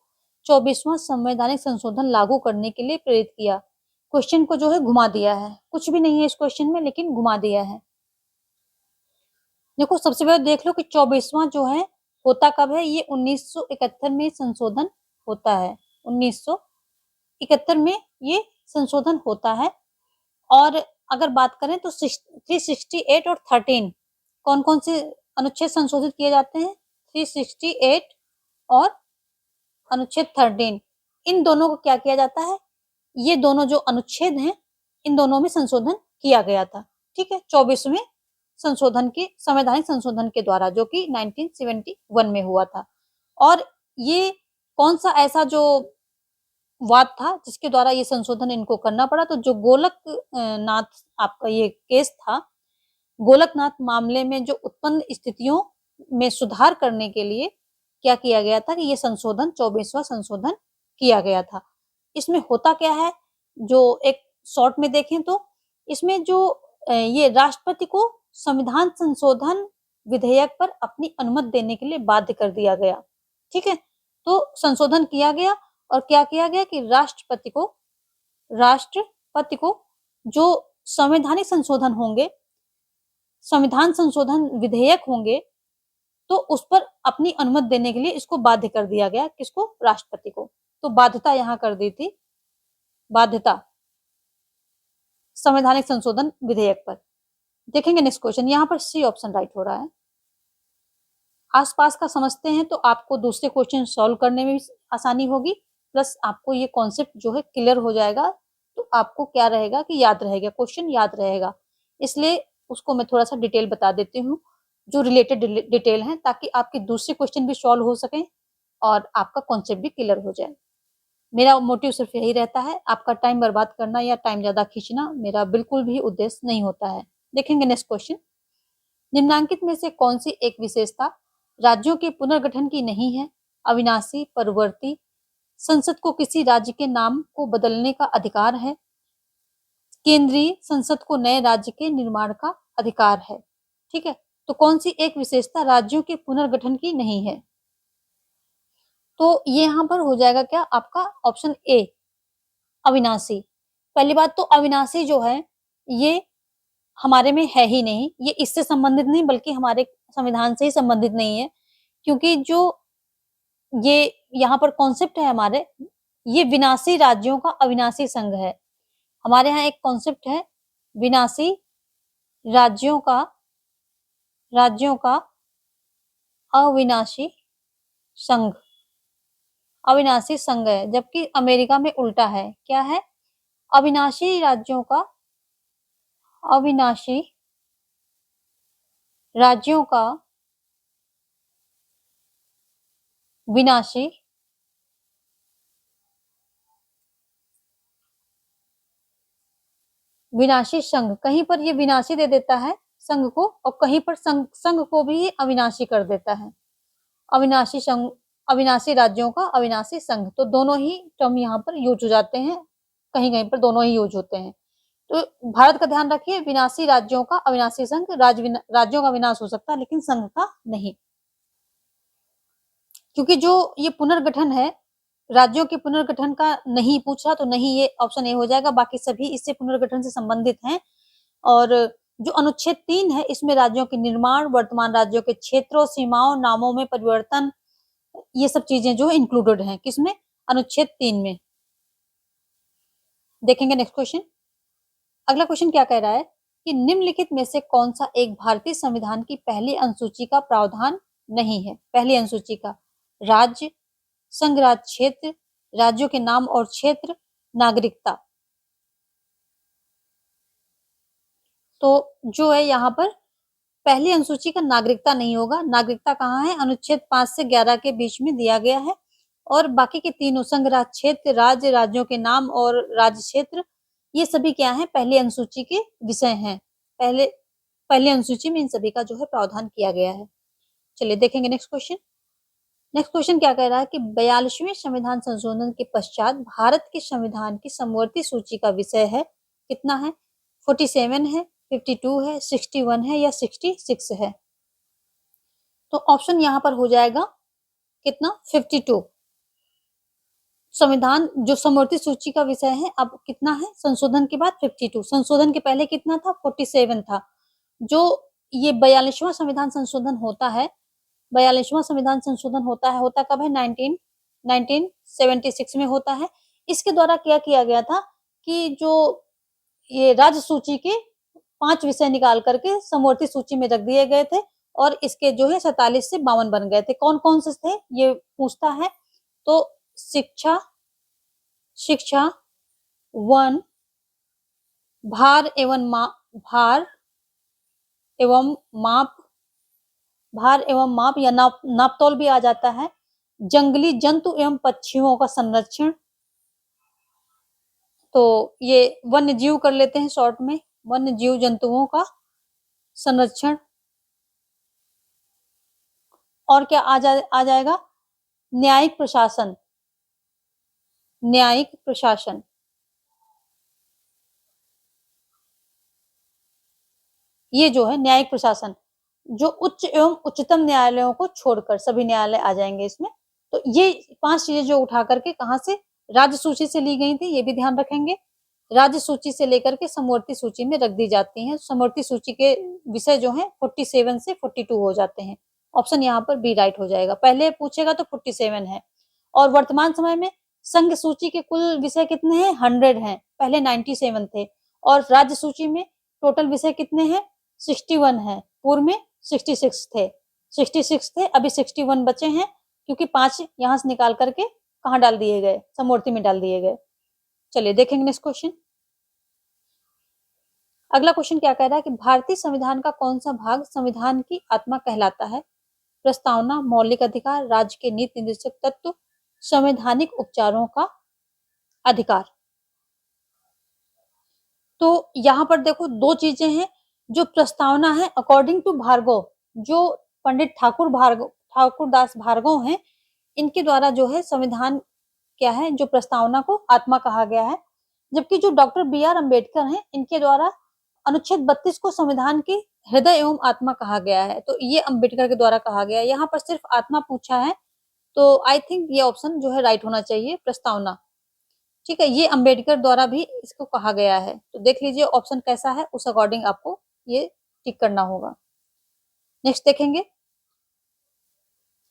24वां संवैधानिक संशोधन लागू करने के लिए प्रेरित किया? क्वेश्चन को जो है घुमा दिया है, कुछ भी नहीं है इस क्वेश्चन में लेकिन घुमा दिया है। देखो सबसे पहले देख लो कि 24वां जो है होता कब है, ये 1971 में संशोधन होता है। 1971 में ये संशोधन होता है। और अगर बात करें तो 368 और 13 कौन कौन से अनुच्छेद संशोधित किए जाते हैं? 368 और अनुच्छेद 13, इन दोनों को क्या किया जाता है, ये दोनों जो अनुच्छेद हैं इन दोनों में संशोधन किया गया था। ठीक है, 24वें संशोधन के संवैधानिक संशोधन के द्वारा, जो कि 1971 में हुआ था। और ये कौन सा ऐसा जो वाद था जिसके द्वारा ये संशोधन इनको करना पड़ा? तो जो गोलकनाथ आपका ये केस था, गोलकनाथ मामले में जो उत्पन्न स्थितियों में सुधार करने के लिए क्या किया गया था कि ये संशोधन 24वां संशोधन किया गया था। इसमें होता क्या है, जो एक शॉर्ट में देखें तो इसमें जो ये राष्ट्रपति को संविधान संशोधन विधेयक पर अपनी अनुमति देने के लिए बाध्य कर दिया गया। ठीक है, तो संशोधन किया गया और क्या किया गया कि राष्ट्रपति को जो संवैधानिक संशोधन होंगे, संविधान संशोधन विधेयक होंगे, तो उस पर अपनी अनुमति देने के लिए इसको बाध्य कर दिया गया। किसको? राष्ट्रपति को। तो बाध्यता यहाँ कर दी थी, बाध्यता संवैधानिक संशोधन विधेयक पर। देखेंगे नेक्स्ट क्वेश्चन, यहाँ पर सी ऑप्शन राइट हो रहा है। आसपास का समझते हैं तो आपको दूसरे क्वेश्चन सॉल्व करने में भी आसानी होगी, प्लस आपको ये कॉन्सेप्ट जो है क्लियर हो जाएगा। तो आपको क्या रहेगा कि याद रहेगा, क्वेश्चन याद रहेगा। इसलिए उसको मैं थोड़ा सा डिटेल बता देती हूँ, जो रिलेटेड डिटेल है, ताकि आपके दूसरे क्वेश्चन भी सॉल्व हो सकें और आपका कॉन्सेप्ट भी क्लियर हो जाए। मेरा मोटिव सिर्फ यही रहता है, आपका टाइम बर्बाद करना या टाइम ज्यादा खींचना मेरा बिल्कुल भी उद्देश्य नहीं होता है। देखेंगे नेक्स्ट क्वेश्चन, निम्नांकित में से कौन सी एक विशेषता राज्यों के पुनर्गठन की नहीं है? अविनाशी, परवर्ती, संसद को किसी राज्य के नाम को बदलने का अधिकार है, केंद्रीय संसद को नए राज्य के निर्माण का अधिकार है। ठीक है, तो कौन सी एक विशेषता राज्यों के पुनर्गठन की नहीं है? तो ये यहाँ पर हो जाएगा क्या आपका ऑप्शन ए, अविनाशी। पहली बात तो अविनाशी जो है ये हमारे में है ही नहीं, ये इससे संबंधित नहीं बल्कि हमारे संविधान से ही संबंधित नहीं है, क्योंकि जो ये यहाँ पर कॉन्सेप्ट है हमारे, ये विनाशी राज्यों का अविनाशी संघ है। हमारे यहाँ एक कॉन्सेप्ट है विनाशी राज्यों का अविनाशी संघ, अविनाशी संघ है, जबकि अमेरिका में उल्टा है। क्या है? अविनाशी राज्यों का विनाशी संघ। कहीं पर ये विनाशी दे देता है संघ को, और कहीं पर संघ को भी ये अविनाशी कर देता है। अविनाशी संघ, अविनाशी राज्यों का अविनाशी संघ, तो दोनों ही टर्म यहाँ पर यूज हो जाते हैं, कहीं कहीं पर दोनों ही यूज होते हैं। तो भारत का ध्यान रखिए, विनाशी राज्यों का अविनाशी संघ, राज्यों का विनाश हो सकता है लेकिन संघ का नहीं, क्योंकि जो ये पुनर्गठन है राज्यों के पुनर्गठन का नहीं पूछा, तो नहीं, ये ऑप्शन ए हो जाएगा। बाकी सभी इससे पुनर्गठन से संबंधित हैं। और जो अनुच्छेद 3 है इसमें राज्यों के निर्माण, वर्तमान राज्यों के क्षेत्रों, सीमाओं, नामों में परिवर्तन, ये सब चीजें जो इंक्लूडेड हैं किसमें? अनुच्छेद 3 में। देखेंगे नेक्स्ट क्वेश्चन। अगला क्वेश्चन क्या कह रहा है कि निम्नलिखित में से कौन सा एक भारतीय संविधान की पहली अनुसूची का प्रावधान नहीं है? पहली अनुसूची का, राज्य, संघ राज्य क्षेत्र, राज्यों के नाम और क्षेत्र, नागरिकता। तो जो है यहाँ पर पहली अनुसूची का नागरिकता नहीं होगा। नागरिकता कहाँ है? अनुच्छेद 5 से 11 के बीच में दिया गया है। और बाकी के तीनों, संघ राज्य क्षेत्र, राज्य, राज्यों के नाम और राज्य क्षेत्र, ये सभी क्या है? पहली अनुसूची के विषय हैं। पहली अनुसूची में इन सभी का जो है प्रावधान किया गया है। चलिए देखेंगे नेक्स्ट क्वेश्चन। नेक्स्ट क्वेश्चन क्या कह रहा है कि 42वें संविधान संशोधन के पश्चात भारत के संविधान की समवर्ती सूची का विषय है, कितना है? 47 है, 52 है, 61 है या 66 है? तो ऑप्शन यहाँ पर हो जाएगा कितना? 52। संविधान जो समवर्ती सूची का विषय है अब कितना है? संशोधन के बाद 52, संशोधन के पहले कितना था? 47 था। जो ये 42वां संविधान संशोधन होता है, 42वां संविधान संशोधन होता कब है? 1976 में होता है। इसके द्वारा क्या किया गया था कि जो ये राज्य सूची के 5 विषय निकाल करके समवर्ती सूची में रख दिए गए थे, और इसके जो है 47 से 52 बन गए थे। कौन कौन से थे ये पूछता है। तो शिक्षा, वन, भार एवं माप या नापतोल भी आ जाता है, जंगली जंतु एवं पक्षियों का संरक्षण, तो ये वन्य जीव कर लेते हैं शॉर्ट में, वन्य जीव जंतुओं का संरक्षण। और क्या आ जाएगा? न्यायिक प्रशासन, न्यायिक प्रशासन। ये जो है न्यायिक प्रशासन, जो उच्च एवं उच्चतम न्यायालयों को छोड़कर सभी न्यायालय आ जाएंगे इसमें। तो ये 5 चीजें जो उठा करके कहाँ से, राज्य सूची से ली गई थी, ये भी ध्यान रखेंगे। राज्य सूची से लेकर के समवर्ती सूची में रख दी जाती हैं। समवर्ती सूची के विषय जो हैं 47 से 42 हो जाते हैं। ऑप्शन यहाँ पर बी राइट हो जाएगा। पहले पूछेगा तो 47 है। और वर्तमान समय में संघ सूची के कुल विषय कितने हैं? 100 हैं। पहले 97 थे। और राज्य सूची में टोटल विषय कितने हैं? 61 है। पूर्व में 66 थे। 66 थे, अभी 61 बचे हैं, क्योंकि 5 यहाँ से निकाल करके कहाँ डाल दिए गए? समवर्ती में डाल दिए गए। चलिए देखेंगे नेक्स्ट क्वेश्चन। अगला क्वेश्चन क्या कह रहा है कि भारतीय संविधान का कौन सा भाग संविधान की आत्मा कहलाता है? प्रस्तावना, मौलिक अधिकार, राज्य के नीति निर्देशक तत्व, संवैधानिक उपचारों का अधिकार। तो यहाँ पर देखो 2 चीजें हैं। जो प्रस्तावना है अकॉर्डिंग टू भार्गव, जो पंडित ठाकुरदास भार्गव हैं, इनके द्वारा जो है संविधान क्या है, जो प्रस्तावना को आत्मा कहा गया है। जबकि जो डॉक्टर बी.आर. अम्बेडकर हैं, इनके द्वारा अनुच्छेद 32 को संविधान की हृदय एवं आत्मा कहा गया है। तो ये अम्बेडकर के द्वारा कहा गया है। यहाँ पर सिर्फ आत्मा पूछा है, तो आई थिंक ये ऑप्शन जो है राइट होना चाहिए, प्रस्तावना। ठीक है, ये अम्बेडकर द्वारा भी इसको कहा गया है। तो देख लीजिए ऑप्शन कैसा है, उस अकॉर्डिंग आपको ये टिक करना होगा। नेक्स्ट देखेंगे,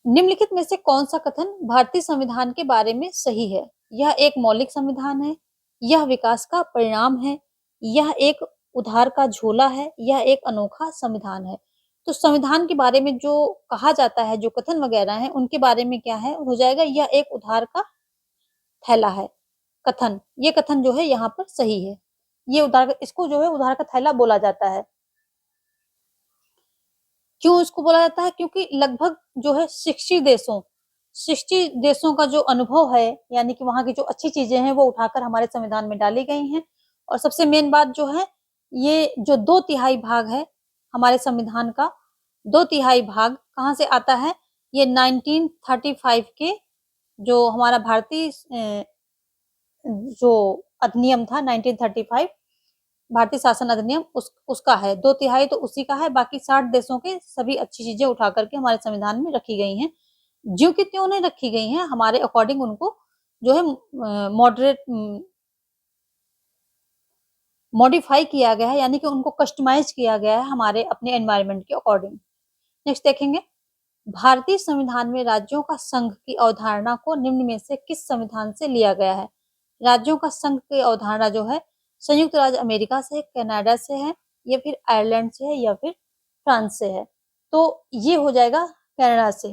निम्नलिखित में से कौन सा कथन भारतीय संविधान के बारे में सही है? यह एक मौलिक संविधान है, यह विकास का परिणाम है, यह एक उधार का झोला है, यह एक अनोखा संविधान है। तो संविधान के बारे में जो कहा जाता है, जो कथन वगैरह है, उनके बारे में क्या है, हो जाएगा यह एक उधार का थैला है। कथन, ये कथन जो है यहाँ पर सही है। ये उधार, इसको जो है उधार का थैला बोला जाता है। क्यों इसको बोला जाता है? क्योंकि लगभग जो है 60 देशों का जो अनुभव है, यानी कि वहां की जो अच्छी चीजें हैं वो उठाकर हमारे संविधान में डाली गई हैं। और सबसे मेन बात जो है, ये जो 2/3 भाग है हमारे संविधान का, 2/3 भाग कहाँ से आता है? ये 1935 के जो हमारा भारतीय जो अधिनियम था 1935, भारतीय शासन अधिनियम, उसका है 2/3, तो उसी का है। बाकी 60 देशों के सभी अच्छी चीजें उठा करके हमारे संविधान में रखी गई हैं। ज्यों की त्यों नहीं रखी गई हैं, हमारे अकॉर्डिंग उनको जो है मॉडिफाई किया गया है, यानी कि उनको कस्टमाइज किया गया है हमारे अपने एनवायरनमेंट के अकॉर्डिंग। नेक्स्ट देखेंगे, भारतीय संविधान में राज्यों का संघ की अवधारणा को निम्न में से किस संविधान से लिया गया है? राज्यों का संघ की अवधारणा जो है संयुक्त राज्य अमेरिका से, कनाडा से है, या फिर आयरलैंड से है, या फिर फ्रांस से है। तो ये हो जाएगा कनाडा से।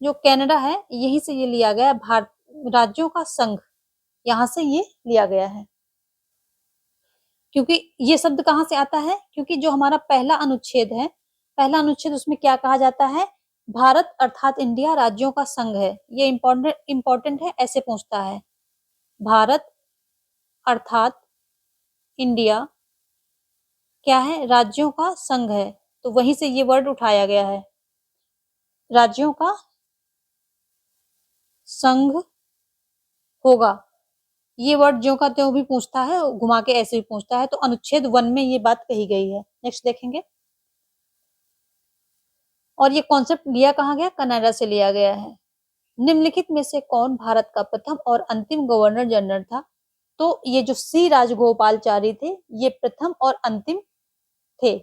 जो कनाडा है यहीं से ये लिया गया है, भारत राज्यों का संघ, यहाँ से ये लिया गया है। क्योंकि ये शब्द कहाँ से आता है? क्योंकि जो हमारा पहला अनुच्छेद है, पहला अनुच्छेद, उसमें क्या कहा जाता है? भारत अर्थात इंडिया राज्यों का संघ है। ये इंपॉर्टेंट है, ऐसे पूछता है। भारत अर्थात इंडिया क्या है? राज्यों का संघ है। तो वहीं से ये वर्ड उठाया गया है, राज्यों का संघ होगा। ये वर्ड ज्यों का त्यों भी पूछता है, घुमा के ऐसे भी पूछता है। तो अनुच्छेद 1 में ये बात कही गई है। नेक्स्ट देखेंगे, और ये कॉन्सेप्ट लिया कहाँ गया? कनाडा से लिया गया है। निम्नलिखित में से कौन भारत का प्रथम और अंतिम गवर्नर जनरल था? तो ये जो सी राजगोपालचारी थे, ये प्रथम और अंतिम थे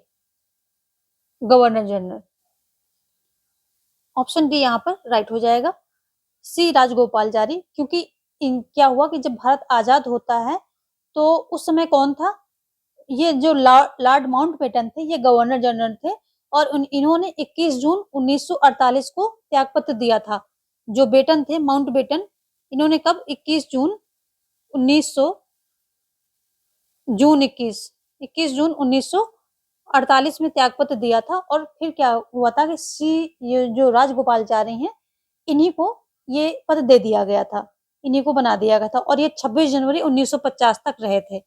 गवर्नर जनरल। ऑप्शन डी यहाँ पर राइट हो जाएगा, सी राजगोपालचारी। क्योंकि क्या हुआ कि जब भारत आजाद होता है तो उस समय कौन था? ये जो लॉर्ड माउंटबेटन थे, ये गवर्नर जनरल थे। और इन्होंने 21 जून 1948 को त्यागपत्र दिया था। जो बेटन थे, माउंटबेटन, इन्होंने कब? 21 जून 1948 में त्यागपत्र दिया था। और फिर क्या हुआ था कि ये जो राजगोपालचारी हैं, इन्हीं को ये पद दे दिया गया था, इन्हीं को बना दिया गया था। और ये 26 जनवरी 1950 तक रहे थे।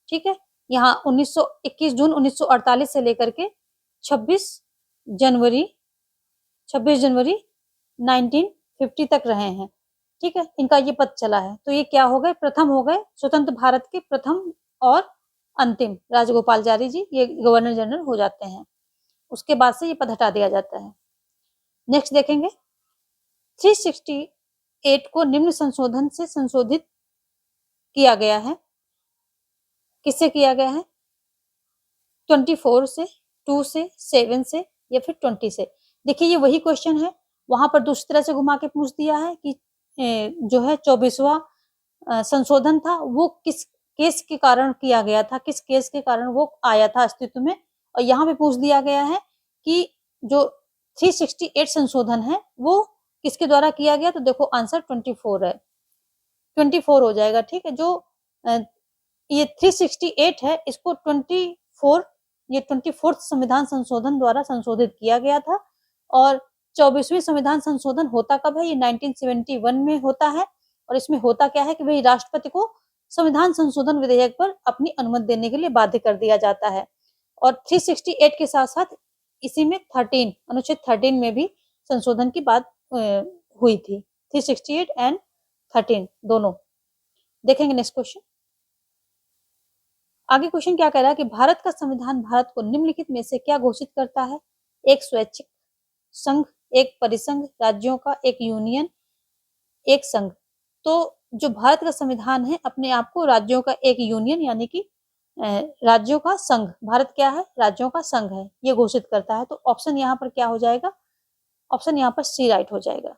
ठीक है, यहाँ 21 जून 1948 से लेकर के 26 जनवरी 1950 तक रहे हैं। ठीक है, इनका ये पद चला है। तो ये क्या हो गए? प्रथम हो गए, स्वतंत्र भारत के प्रथम और अंतिम राजगोपालचारी जी, ये गवर्नर जनरल हो जाते हैं। उसके बाद से ये पद हटा दिया जाता है। नेक्स्ट देखेंगे, 368 को निम्न संशोधन से संशोधित किया गया है। किससे किया गया है? 24 से, 2 से, 7 से या फिर 20 से। देखिए ये वही क्वेश्चन है, वहां पर दूसरी तरह से घुमा के पूछ दिया है कि जो है 24वां संशोधन था वो किस केस के कारण किया गया था, किस केस के कारण वो आया था अस्तित्व में। और यहाँ पे पूछ दिया गया है कि जो 368 संशोधन है वो किसके द्वारा किया गया, तो देखो आंसर 24 है, 24 हो जाएगा। ठीक है, जो ये 368 है इसको 24 ये 24th संविधान संशोधन द्वारा संशोधित किया गया था। और 24वीं संविधान संशोधन होता कब है? ये 1971 में होता है। और इसमें होता क्या है कि भाई राष्ट्रपति को संविधान संशोधन विधेयक पर अपनी अनुमति देने के लिए बाध्य कर दिया जाता है। और 368 के साथ साथ इसी में 13 अनुच्छेद 13 में भी संशोधन की बात हुई थी। 368 एंड 13 दोनों। देखेंगे नेक्स्ट क्वेश्चन। आगे क्वेश्चन क्या कह रहा है कि भारत का संविधान भारत को निम्नलिखित में से क्या घोषित करता है? एक स्वैच्छिक संघ, एक परिसंघ, राज्यों का एक यूनियन, एक संघ। तो जो भारत का संविधान है अपने आप को राज्यों का एक यूनियन यानी कि राज्यों का संघ, भारत क्या है? राज्यों का संघ है, ये घोषित करता है। तो ऑप्शन यहाँ पर क्या हो जाएगा? ऑप्शन यहाँ पर सी राइट हो जाएगा।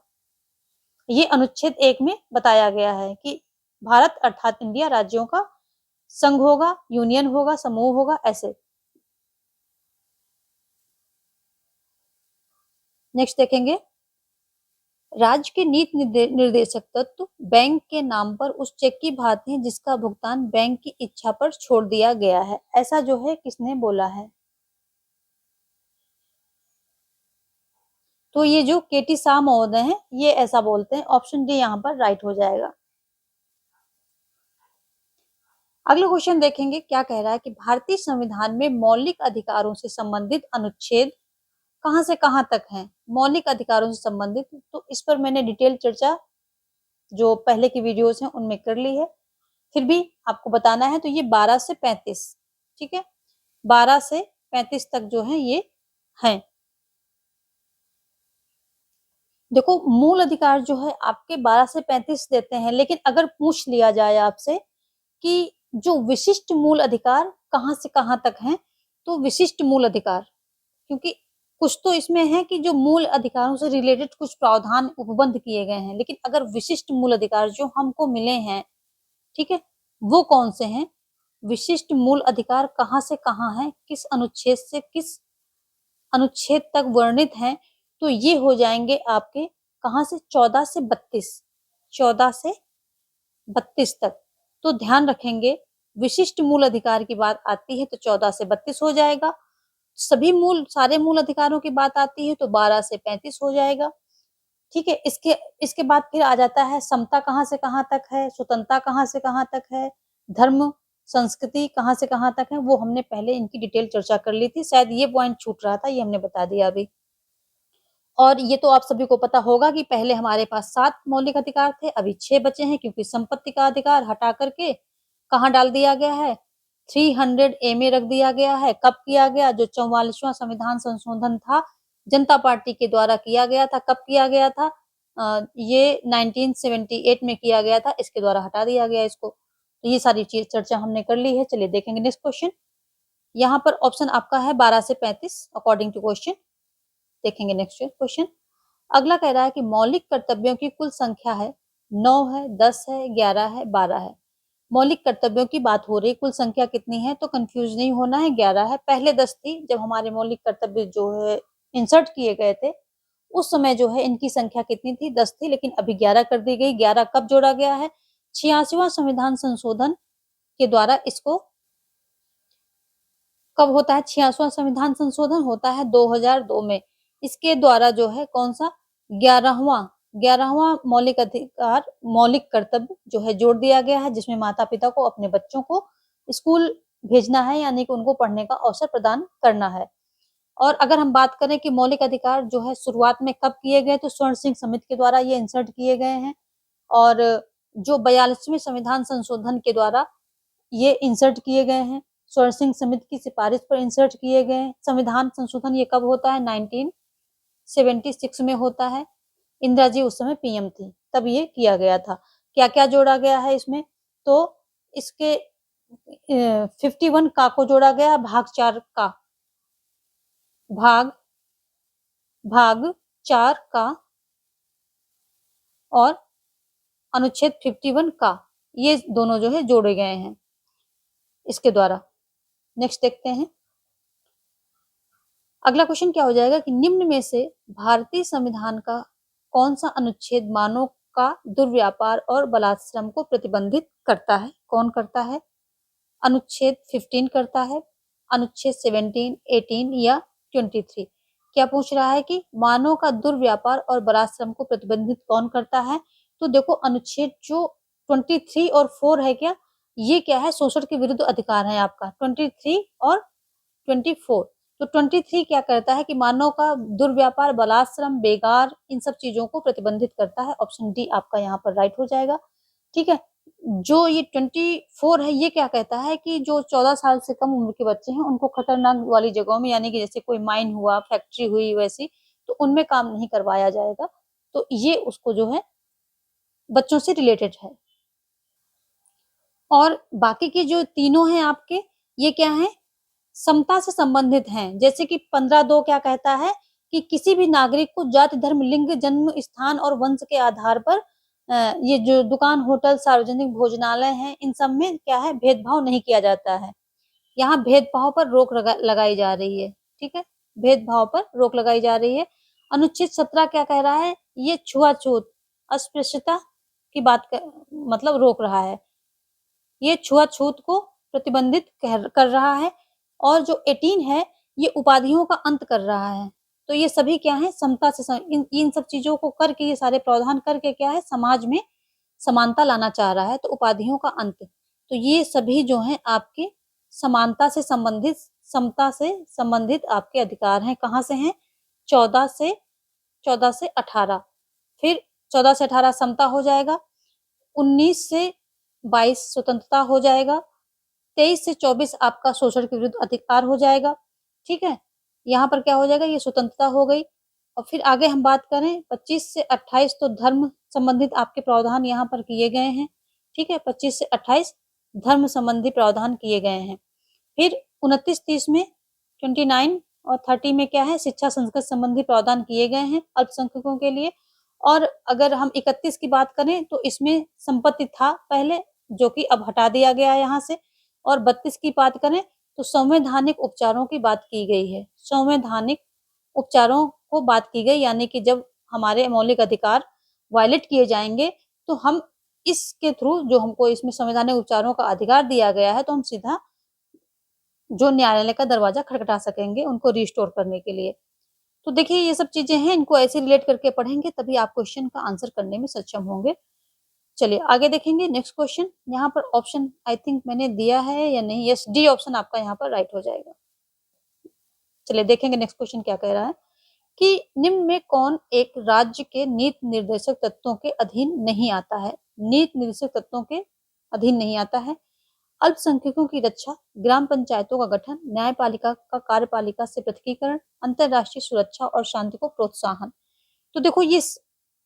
ये अनुच्छेद 1 में बताया गया है कि भारत अर्थात इंडिया राज्यों का संघ होगा, यूनियन होगा, समूह होगा, ऐसे। नेक्स्ट देखेंगे, राज्य के नीति निर्देशक तत्व बैंक के नाम पर उस चेक की भांति है जिसका भुगतान बैंक की इच्छा पर छोड़ दिया गया है। ऐसा जो है किसने बोला है? तो ये जो केटी शाह महोदय हैं ये ऐसा बोलते हैं। ऑप्शन डी यहाँ पर राइट हो जाएगा। अगला क्वेश्चन देखेंगे, क्या कह रहा है कि भारतीय संविधान में मौलिक अधिकारों से संबंधित अनुच्छेद कहां से कहां तक हैं? मौलिक अधिकारों से संबंधित, तो इस पर मैंने डिटेल चर्चा जो पहले की वीडियोस हैं उनमें कर ली है, फिर भी आपको बताना है। तो ये 12 से 35, ठीक है, 12 से 35 तक जो है ये हैं। देखो मूल अधिकार जो है आपके 12 से 35 देते हैं, लेकिन अगर पूछ लिया जाए आपसे कि जो विशिष्ट मूल अधिकार कहां से कहां तक हैं, तो विशिष्ट मूल अधिकार, क्योंकि कुछ तो इसमें है कि जो मूल अधिकारों से रिलेटेड कुछ प्रावधान उपबंध किए गए हैं, लेकिन अगर विशिष्ट मूल अधिकार जो हमको मिले हैं, ठीक है, वो कौन से हैं? विशिष्ट मूल अधिकार कहां से कहां है, किस अनुच्छेद से किस अनुच्छेद तक वर्णित हैं? तो ये हो जाएंगे आपके कहां से? 14 से 32, 14 से 32 तक। तो ध्यान रखेंगे विशिष्ट मूल अधिकार की बात आती है तो 14 से 32 हो जाएगा। सभी सारे मूल अधिकारों की बात आती है तो 12 से 35 हो जाएगा। ठीक है, इसके बाद फिर आ जाता है समता कहां से कहां तक है, स्वतंत्रता कहां से कहां तक है, धर्म संस्कृति कहां से कहां तक है, वो हमने पहले इनकी डिटेल चर्चा कर ली थी। शायद ये पॉइंट छूट रहा था, ये हमने बता दिया अभी। और ये तो आप सभी को पता होगा कि पहले हमारे पास 7 मौलिक अधिकार थे, अभी 6 बचे हैं, क्योंकि संपत्ति का अधिकार हटा करके कहाँ डाल दिया गया है? 300A में रख दिया गया है। कब किया गया? जो 44वां संविधान संशोधन था, जनता पार्टी के द्वारा किया गया था। कब किया गया था? ये 1978 में किया गया था, इसके द्वारा हटा दिया गया इसको। तो ये सारी चीज चर्चा हमने कर ली है। चलिए देखेंगे नेक्स्ट क्वेश्चन। यहाँ पर ऑप्शन आपका है 12 से 35 अकॉर्डिंग टू क्वेश्चन। देखेंगे नेक्स्ट क्वेश्चन। अगला कह रहा है कि मौलिक कर्तव्यों की कुल संख्या है 9 है, 10 है, 11 है, 12 है। मौलिक कर्तव्यों की बात हो रही, कुल संख्या कितनी है? तो कंफ्यूज नहीं होना है, 11 है। पहले 10 थी, जब हमारे मौलिक कर्तव्य जो है इंसर्ट किए गए थे उस समय जो है इनकी संख्या कितनी थी? 10 थी, लेकिन अभी 11 कर दी गई। 11 कब जोड़ा गया है? 86वां संविधान संशोधन के द्वारा इसको कब होता है? 86वां संविधान संशोधन होता है 2002 में। इसके द्वारा जो है कौन सा 11वां मौलिक अधिकार मौलिक कर्तव्य जो है जोड़ दिया गया है, जिसमें माता पिता को अपने बच्चों को स्कूल भेजना है, यानी कि उनको पढ़ने का अवसर प्रदान करना है। और अगर हम बात करें कि मौलिक अधिकार जो है शुरुआत में कब किए गए, तो स्वर्ण सिंह समिति के द्वारा ये इंसर्ट किए गए हैं। और जो 42वें संविधान संशोधन के द्वारा ये इंसर्ट किए गए हैं, स्वर्ण सिंह समिति की सिफारिश पर इंसर्ट किए गए हैं। संविधान संशोधन ये कब होता है? 1976 में होता है। इंदिरा जी उस समय पीएम थी, तब ये किया गया था। क्या-क्या जोड़ा गया है इसमें? तो इसके 51 का को जोड़ा गया है, भाग 4 का, भाग भाग 4 का और अनुच्छेद 51 का, ये दोनों जो है जोड़े गए हैं इसके द्वारा। नेक्स्ट देखते हैं। अगला क्वेश्चन क्या हो जाएगा कि निम्न में से भारतीय संविधान का कौन सा अनुच्छेद मानव का दुर्व्यापार और बलात्श्रम को प्रतिबंधित करता है? कौन करता है? अनुच्छेद 15 करता है, अनुच्छेद 17, 18 या 23? क्या पूछ रहा है कि मानव का दुर्व्यापार और बलात्श्रम को प्रतिबंधित कौन करता है? तो देखो अनुच्छेद जो 23 और 4 है, क्या ये क्या है? शोषण के विरुद्ध अधिकार है आपका 23 और 24। तो 23 क्या करता है कि मानव का दुर्व्यापार, बलात्श्रम, बेगार, इन सब चीजों को प्रतिबंधित करता है। ऑप्शन डी आपका यहाँ पर राइट हो जाएगा। ठीक है। जो ये 24 है, ये क्या कहता है कि जो 14 साल से कम उम्र के बच्चे हैं उनको खतरनाक वाली जगहों में, यानी कि जैसे कोई माइन हुआ, फैक्ट्री हुई वैसी, तो उनमें काम नहीं करवाया जाएगा। तो ये उसको जो है बच्चों से रिलेटेड है। और बाकी के जो तीनों हैं आपके, ये क्या है? समता से संबंधित हैं। जैसे कि 15(2) क्या कहता है कि किसी भी नागरिक को जाति, धर्म, लिंग, जन्म स्थान और वंश के आधार पर ये जो दुकान, होटल, सार्वजनिक भोजनालय हैं, इन सब में क्या है? भेदभाव नहीं किया जाता है। यहाँ भेदभाव पर रोक लगाई जा रही है। ठीक है, भेदभाव पर रोक लगाई जा रही है। अनुच्छेद 17 क्या कह रहा है? ये छुआछूत, अस्पृश्यता की बात मतलब रोक रहा है। ये छुआछूत को प्रतिबंधित कर रहा है। और जो 18 है, ये उपाधियों का अंत कर रहा है। तो ये सभी क्या है? समता से इन सब चीजों को करके, ये सारे प्रावधान करके क्या है? समाज में समानता लाना चाह रहा है। तो उपाधियों का अंत, तो ये सभी जो है आपके समानता से संबंधित, समता से संबंधित आपके अधिकार हैं। कहाँ से हैं? 14 से 18। फिर 14 से 18 समता हो जाएगा, 19 से 22 स्वतंत्रता हो जाएगा, 23 से 24 आपका शोषण के विरुद्ध अधिकार हो जाएगा। ठीक है, यहाँ पर क्या हो जाएगा? ये स्वतंत्रता हो गई। और फिर आगे हम बात करें 25 से 28, तो धर्म संबंधित आपके प्रावधान यहाँ पर किए गए हैं। ठीक है, 25 से 28 धर्म संबंधी प्रावधान किए गए हैं। फिर 29, 30 में, 29 और 30 में क्या है? शिक्षा संस्कृत संबंधी प्रावधान किए गए हैं अल्पसंख्यकों के लिए। और अगर हम 31 की बात करें तो इसमें संपत्ति था पहले, जो कि अब हटा दिया गया है यहाँ से। और 32 की बात करें तो संवैधानिक उपचारों की बात की गई है। संवैधानिक उपचारों को बात की गई, यानी कि जब हमारे मौलिक अधिकार वायलेट किए जाएंगे तो हम इसके थ्रू, जो हमको इसमें संवैधानिक उपचारों का अधिकार दिया गया है, तो हम सीधा जो न्यायालय का दरवाजा खटखटा सकेंगे उनको रिस्टोर करने के लिए। तो देखिए ये सब चीजें हैं, इनको ऐसे रिलेट करके पढ़ेंगे तभी आप क्वेश्चन का आंसर करने में सक्षम होंगे। चलिए आगे देखेंगे नेक्स्ट क्वेश्चन। यहाँ पर ऑप्शन आई थिंक मैंने दिया है या नहीं, यस, डी ऑप्शन आपका यहाँ पर राइट हो जाएगा। चलिए देखेंगे नेक्स्ट क्वेश्चन क्या कह रहा है कि निम्न में कौन एक राज्य के नीति निर्देशक तत्वों के अधीन नहीं आता है? नीति निर्देशक तत्वों के अधीन नहीं आता है। अल्पसंख्यकों की रक्षा, ग्राम पंचायतों का गठन, न्यायपालिका का कार्यपालिका से पृथकीकरण, अंतरराष्ट्रीय सुरक्षा और शांति को प्रोत्साहन। तो देखो ये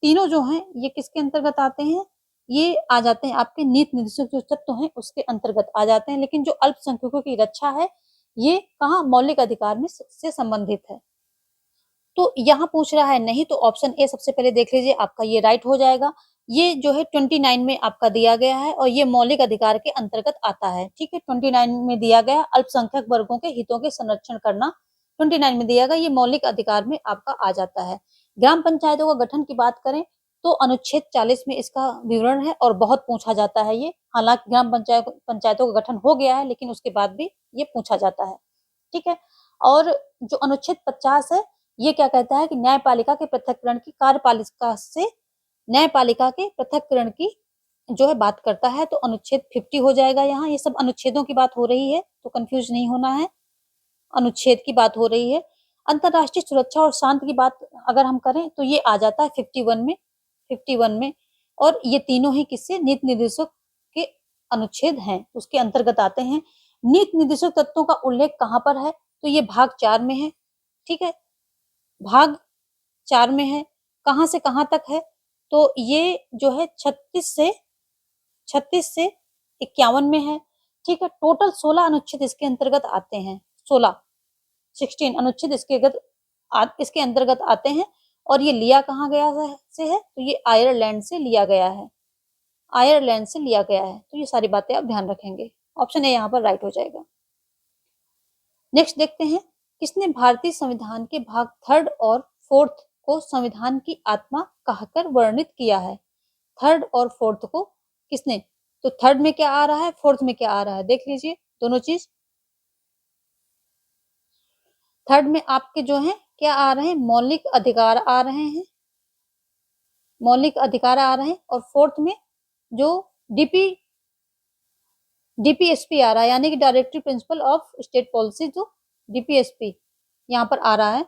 तीनों जो हैं ये किसके अंतर्गत आते हैं? ये आ जाते हैं आपके नीति निर्देशक जो तत्व हैं उसके अंतर्गत आ जाते हैं। लेकिन जो अल्पसंख्यकों की रक्षा है, ये कहाँ? मौलिक अधिकार में से संबंधित है। तो यहाँ पूछ रहा है नहीं, तो ऑप्शन ए सबसे पहले देख लीजिए, आपका ये राइट हो जाएगा। ये जो है 29 में आपका दिया गया है और ये मौलिक अधिकार के अंतर्गत आता है। ठीक है, 29 में दिया गया अल्पसंख्यक वर्गों के हितों के संरक्षण करना, 29 में दिया गया, ये मौलिक अधिकार में आपका आ जाता है। ग्राम पंचायतों का गठन की बात करें तो अनुच्छेद 40 में इसका विवरण है और बहुत पूछा जाता है ये। हालांकि ग्राम पंचायतों का गठन हो गया है लेकिन उसके बाद भी ये पूछा जाता है। ठीक है, और जो अनुच्छेद 50 है, ये क्या कहता है कि न्यायपालिका के पृथक्करण की कार्यपालिका से न्यायपालिका के पृथक्करण की जो है बात करता है। तो अनुच्छेद 50 हो जाएगा यहाँ। ये सब अनुच्छेदों की बात हो रही है तो कंफ्यूज नहीं होना है, अनुच्छेद की बात हो रही है। अंतरराष्ट्रीय सुरक्षा और शांति की बात अगर हम करें तो ये आ जाता है 51 में। और ये तीनों ही किससे? नीति निर्देशक के अनुच्छेद हैं, उसके अंतर्गत आते हैं। नीति निर्देशक तत्वों का उल्लेख कहाँ पर है? तो ये भाग 4 में है। ठीक है, भाग 4 में है। कहाँ से कहाँ तक है, तो ये जो है 36 से 51 में है। ठीक है, टोटल 16 अनुच्छेद इसके अंतर्गत आते हैं। 16 अनुच्छेद इसके अंतर्गत आते हैं। और ये लिया कहाँ गया से है, तो ये आयरलैंड से लिया गया है। आयरलैंड से लिया गया है। तो ये सारी बातें आप ध्यान रखेंगे। ऑप्शन ए यहाँ पर राइट हो जाएगा। नेक्स्ट देखते हैं, किसने भारतीय संविधान के भाग 3 और 4 को संविधान की आत्मा कहकर वर्णित किया है? 3 और 4 को किसने, तो 3 में क्या आ रहा है, 4 में क्या आ रहा है, देख लीजिए दोनों चीज। 3 में आपके जो है क्या आ रहे हैं, मौलिक अधिकार आ रहे हैं, मौलिक अधिकार आ रहे हैं। और 4 में जो डीपीएसपी आ रहा है, यानी कि directive principle of state policy, जो डीपीएसपी यहाँ पर आ रहा है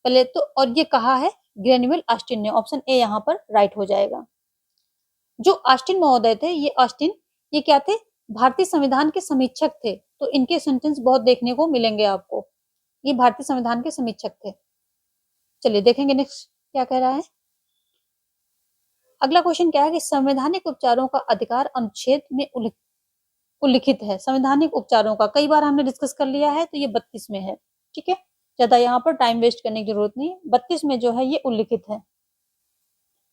पहले तो। और ये कहा है ग्रेन्युअल ऑस्टिन ने। ऑप्शन ए यहाँ पर राइट हो जाएगा। जो ऑस्टिन महोदय थे, ये क्या थे, भारतीय संविधान के समीक्षक थे। तो इनके सेंटेंस बहुत देखने को मिलेंगे आपको। ये भारतीय संविधान के समीक्षक थे। चलिए देखेंगे नेक्स्ट क्या कह रहा है। अगला क्वेश्चन क्या है कि संवैधानिक उपचारों का अधिकार अनुच्छेद में उल्लिखित है। संवैधानिक उपचारों का कई बार हमने डिस्कस कर लिया है, तो ये 32 में है। ठीक है, ज्यादा यहाँ पर टाइम वेस्ट करने की जरूरत नहीं। 32 में जो है ये उल्लिखित है।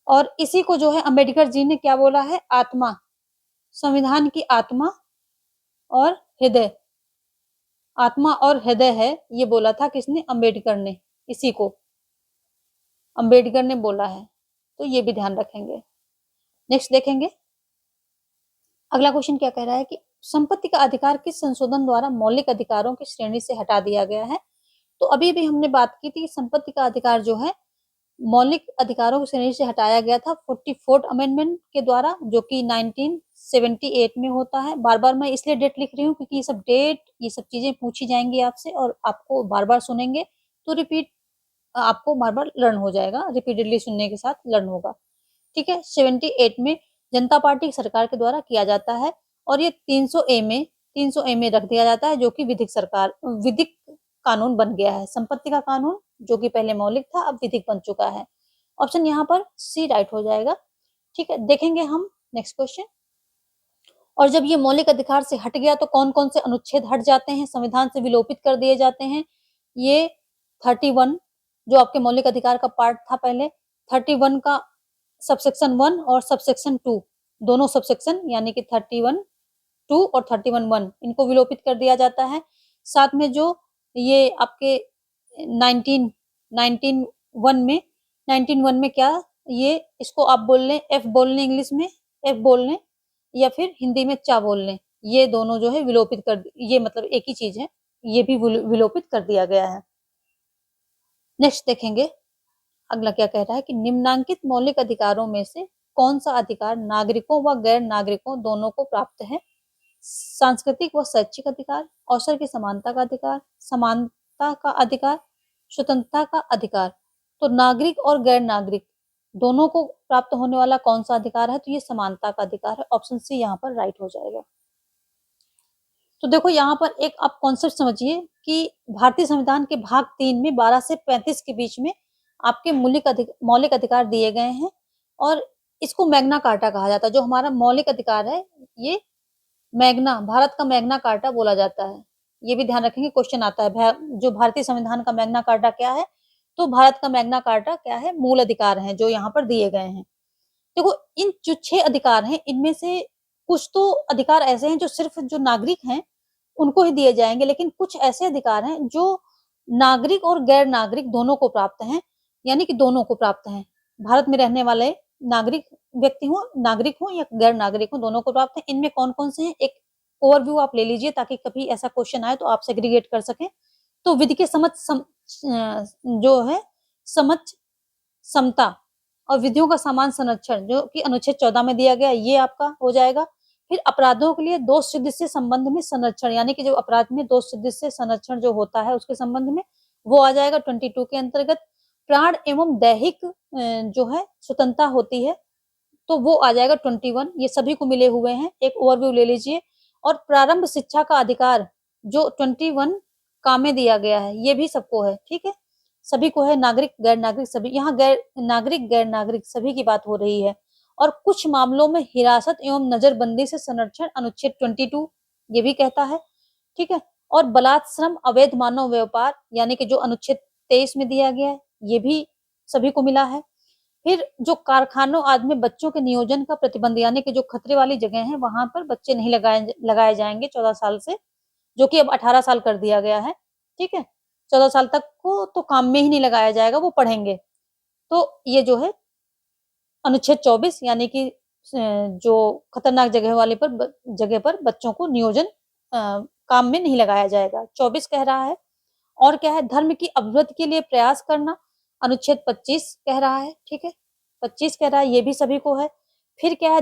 और इसी को जो है अंबेडकर जी ने क्या बोला है, आत्मा, संविधान की आत्मा और हृदय, आत्मा और हृदय है, ये बोला था किसने, अंबेडकर ने। इसी को अंबेडकर ने बोला है। तो ये भी ध्यान रखेंगे। नेक्स्ट देखेंगे, अगला क्वेश्चन क्या कह रहा है कि संपत्ति का अधिकार किस संशोधन द्वारा मौलिक अधिकारों की श्रेणी से हटा दिया गया है? तो अभी भी हमने बात की थी, संपत्ति का अधिकार जो है मौलिक अधिकारों की श्रेणी से हटाया गया था 44th अमेंडमेंट के द्वारा, जो कि 1978 में होता है। बार बार मैं इसलिए डेट लिख रही हूँ क्योंकि ये सब डेट, ये सब चीजें पूछी जाएंगी आपसे, और आपको बार बार सुनेंगे तो रिपीट, आपको बार बार लर्न हो जाएगा, रिपीटेडली सुनने के साथ लर्न होगा। ठीक है, 78 में जनता पार्टी सरकार के द्वारा किया जाता है। और ये 300A में रख दिया जाता है, जो कि विधिक कानून बन गया है। संपत्ति का कानून जो कि पहले मौलिक था, अब विधिक बन चुका है। ऑप्शन यहाँ पर सी राइट हो जाएगा। ठीक है, देखेंगे हम नेक्स्ट क्वेश्चन। और जब ये मौलिक अधिकार से हट गया तो कौन कौन से अनुच्छेद हट जाते हैं, संविधान से विलोपित कर दिए जाते हैं? ये 31 जो आपके मौलिक अधिकार का पार्ट था पहले, 31 का सबसेक्शन 1 और सबसेक्शन 2, दोनों सबसेक्शन यानी कि 31(2) और 31(1) इनको विलोपित कर दिया जाता है। साथ में जो ये आपके 19(1) में क्या, ये इसको आप बोल लें एफ बोल लें, इंग्लिश में एफ बोल लें, या फिर हिंदी में चा बोल लें। ये दोनों जो है विलोपित कर, ये मतलब एक ही चीज है, ये भी विलोपित कर दिया गया है। नेक्स्ट देखेंगे, अगला क्या कह रहा है कि निम्नांकित मौलिक अधिकारों में से कौन सा अधिकार नागरिकों व गैर नागरिकों दोनों को प्राप्त है? सांस्कृतिक व शैक्षिक अधिकार, अवसर की समानता का अधिकार, समानता का अधिकार, स्वतंत्रता का अधिकार। तो नागरिक और गैर नागरिक दोनों को प्राप्त होने वाला कौन सा अधिकार है? तो ये समानता का अधिकार है। ऑप्शन सी यहाँ पर राइट हो जाएगा। तो देखो यहाँ पर एक आप कॉन्सेप्ट समझिए कि भारतीय संविधान के भाग 3 में 12 से 35 के बीच में आपके मौलिक अधिकार दिए गए हैं, और इसको मैग्ना कार्टा कहा जाता है। जो हमारा मौलिक अधिकार है, ये भारत का मैग्ना कार्टा बोला जाता है। ये भी ध्यान रखेंगे, क्वेश्चन आता है जो भारतीय संविधान का मैग्ना कार्टा क्या है, तो भारत का मैग्ना कार्टा क्या है, मूल अधिकार हैं जो यहाँ पर दिए गए हैं। देखो इन जो 6 अधिकार हैं, इनमें से कुछ तो अधिकार ऐसे हैं जो सिर्फ जो नागरिक हैं उनको ही दिए जाएंगे, लेकिन कुछ ऐसे अधिकार हैं जो नागरिक और गैर नागरिक दोनों को प्राप्त हैं, यानी कि दोनों को प्राप्त हैं। भारत में रहने वाले नागरिक व्यक्ति हो, नागरिक हो या गैर नागरिक हो, दोनों को प्राप्त है। इनमें कौन कौन से हैं, एक ओवरव्यू आप ले लीजिए ताकि कभी ऐसा क्वेश्चन आए तो आप सेग्रीगेट कर सकें। तो विधि के जो है समझ, समता और विधियों का समान संरक्षण, जो कि अनुच्छेद 14 में दिया गया, ये आपका हो जाएगा। फिर अपराधों के लिए दोष सिद्धि से संबंध में संरक्षण, यानी कि जो अपराध में दोष सिद्धि से संरक्षण जो होता है उसके संबंध में, वो आ जाएगा 22 के अंतर्गत। प्राण एवं दैहिक जो है स्वतंत्रता होती है, तो वो आ जाएगा 21। ये सभी को मिले हुए हैं, एक ओवरव्यू ले लीजिए। और प्रारंभ शिक्षा का अधिकार जो 21 का में दिया गया है, ये भी सबको है। ठीक है, सभी को है, नागरिक गैर नागरिक सभी, यहाँ गैर नागरिक सभी की बात हो रही है। और कुछ मामलों में हिरासत एवं नजरबंदी से संरक्षण अनुच्छेद 22 ये भी कहता है, ठीक है। और बलात्श्रम, अवैध मानव व्यापार यानी कि जो अनुच्छेद 23 में दिया गया है, ये भी सभी को मिला है। फिर जो कारखानों आदि में बच्चों के नियोजन का प्रतिबंध यानी कि जो खतरे वाली जगह है वहां पर बच्चे नहीं लगाए जाएंगे 14 साल से, जो कि अब 18 साल कर दिया गया है, ठीक है। 14 साल तक को तो काम में ही नहीं लगाया जाएगा, वो पढ़ेंगे। तो ये जो है अनुच्छेद 24 यानी कि जो खतरनाक जगह पर बच्चों को नियोजन काम में नहीं लगाया जाएगा, 24 कह रहा है। और क्या है, धर्म की अभिवृद्धि के लिए प्रयास करना, अनुच्छेद 25 कह रहा है, ठीक है। 25 कह रहा है, ये भी सभी को है। फिर क्या है,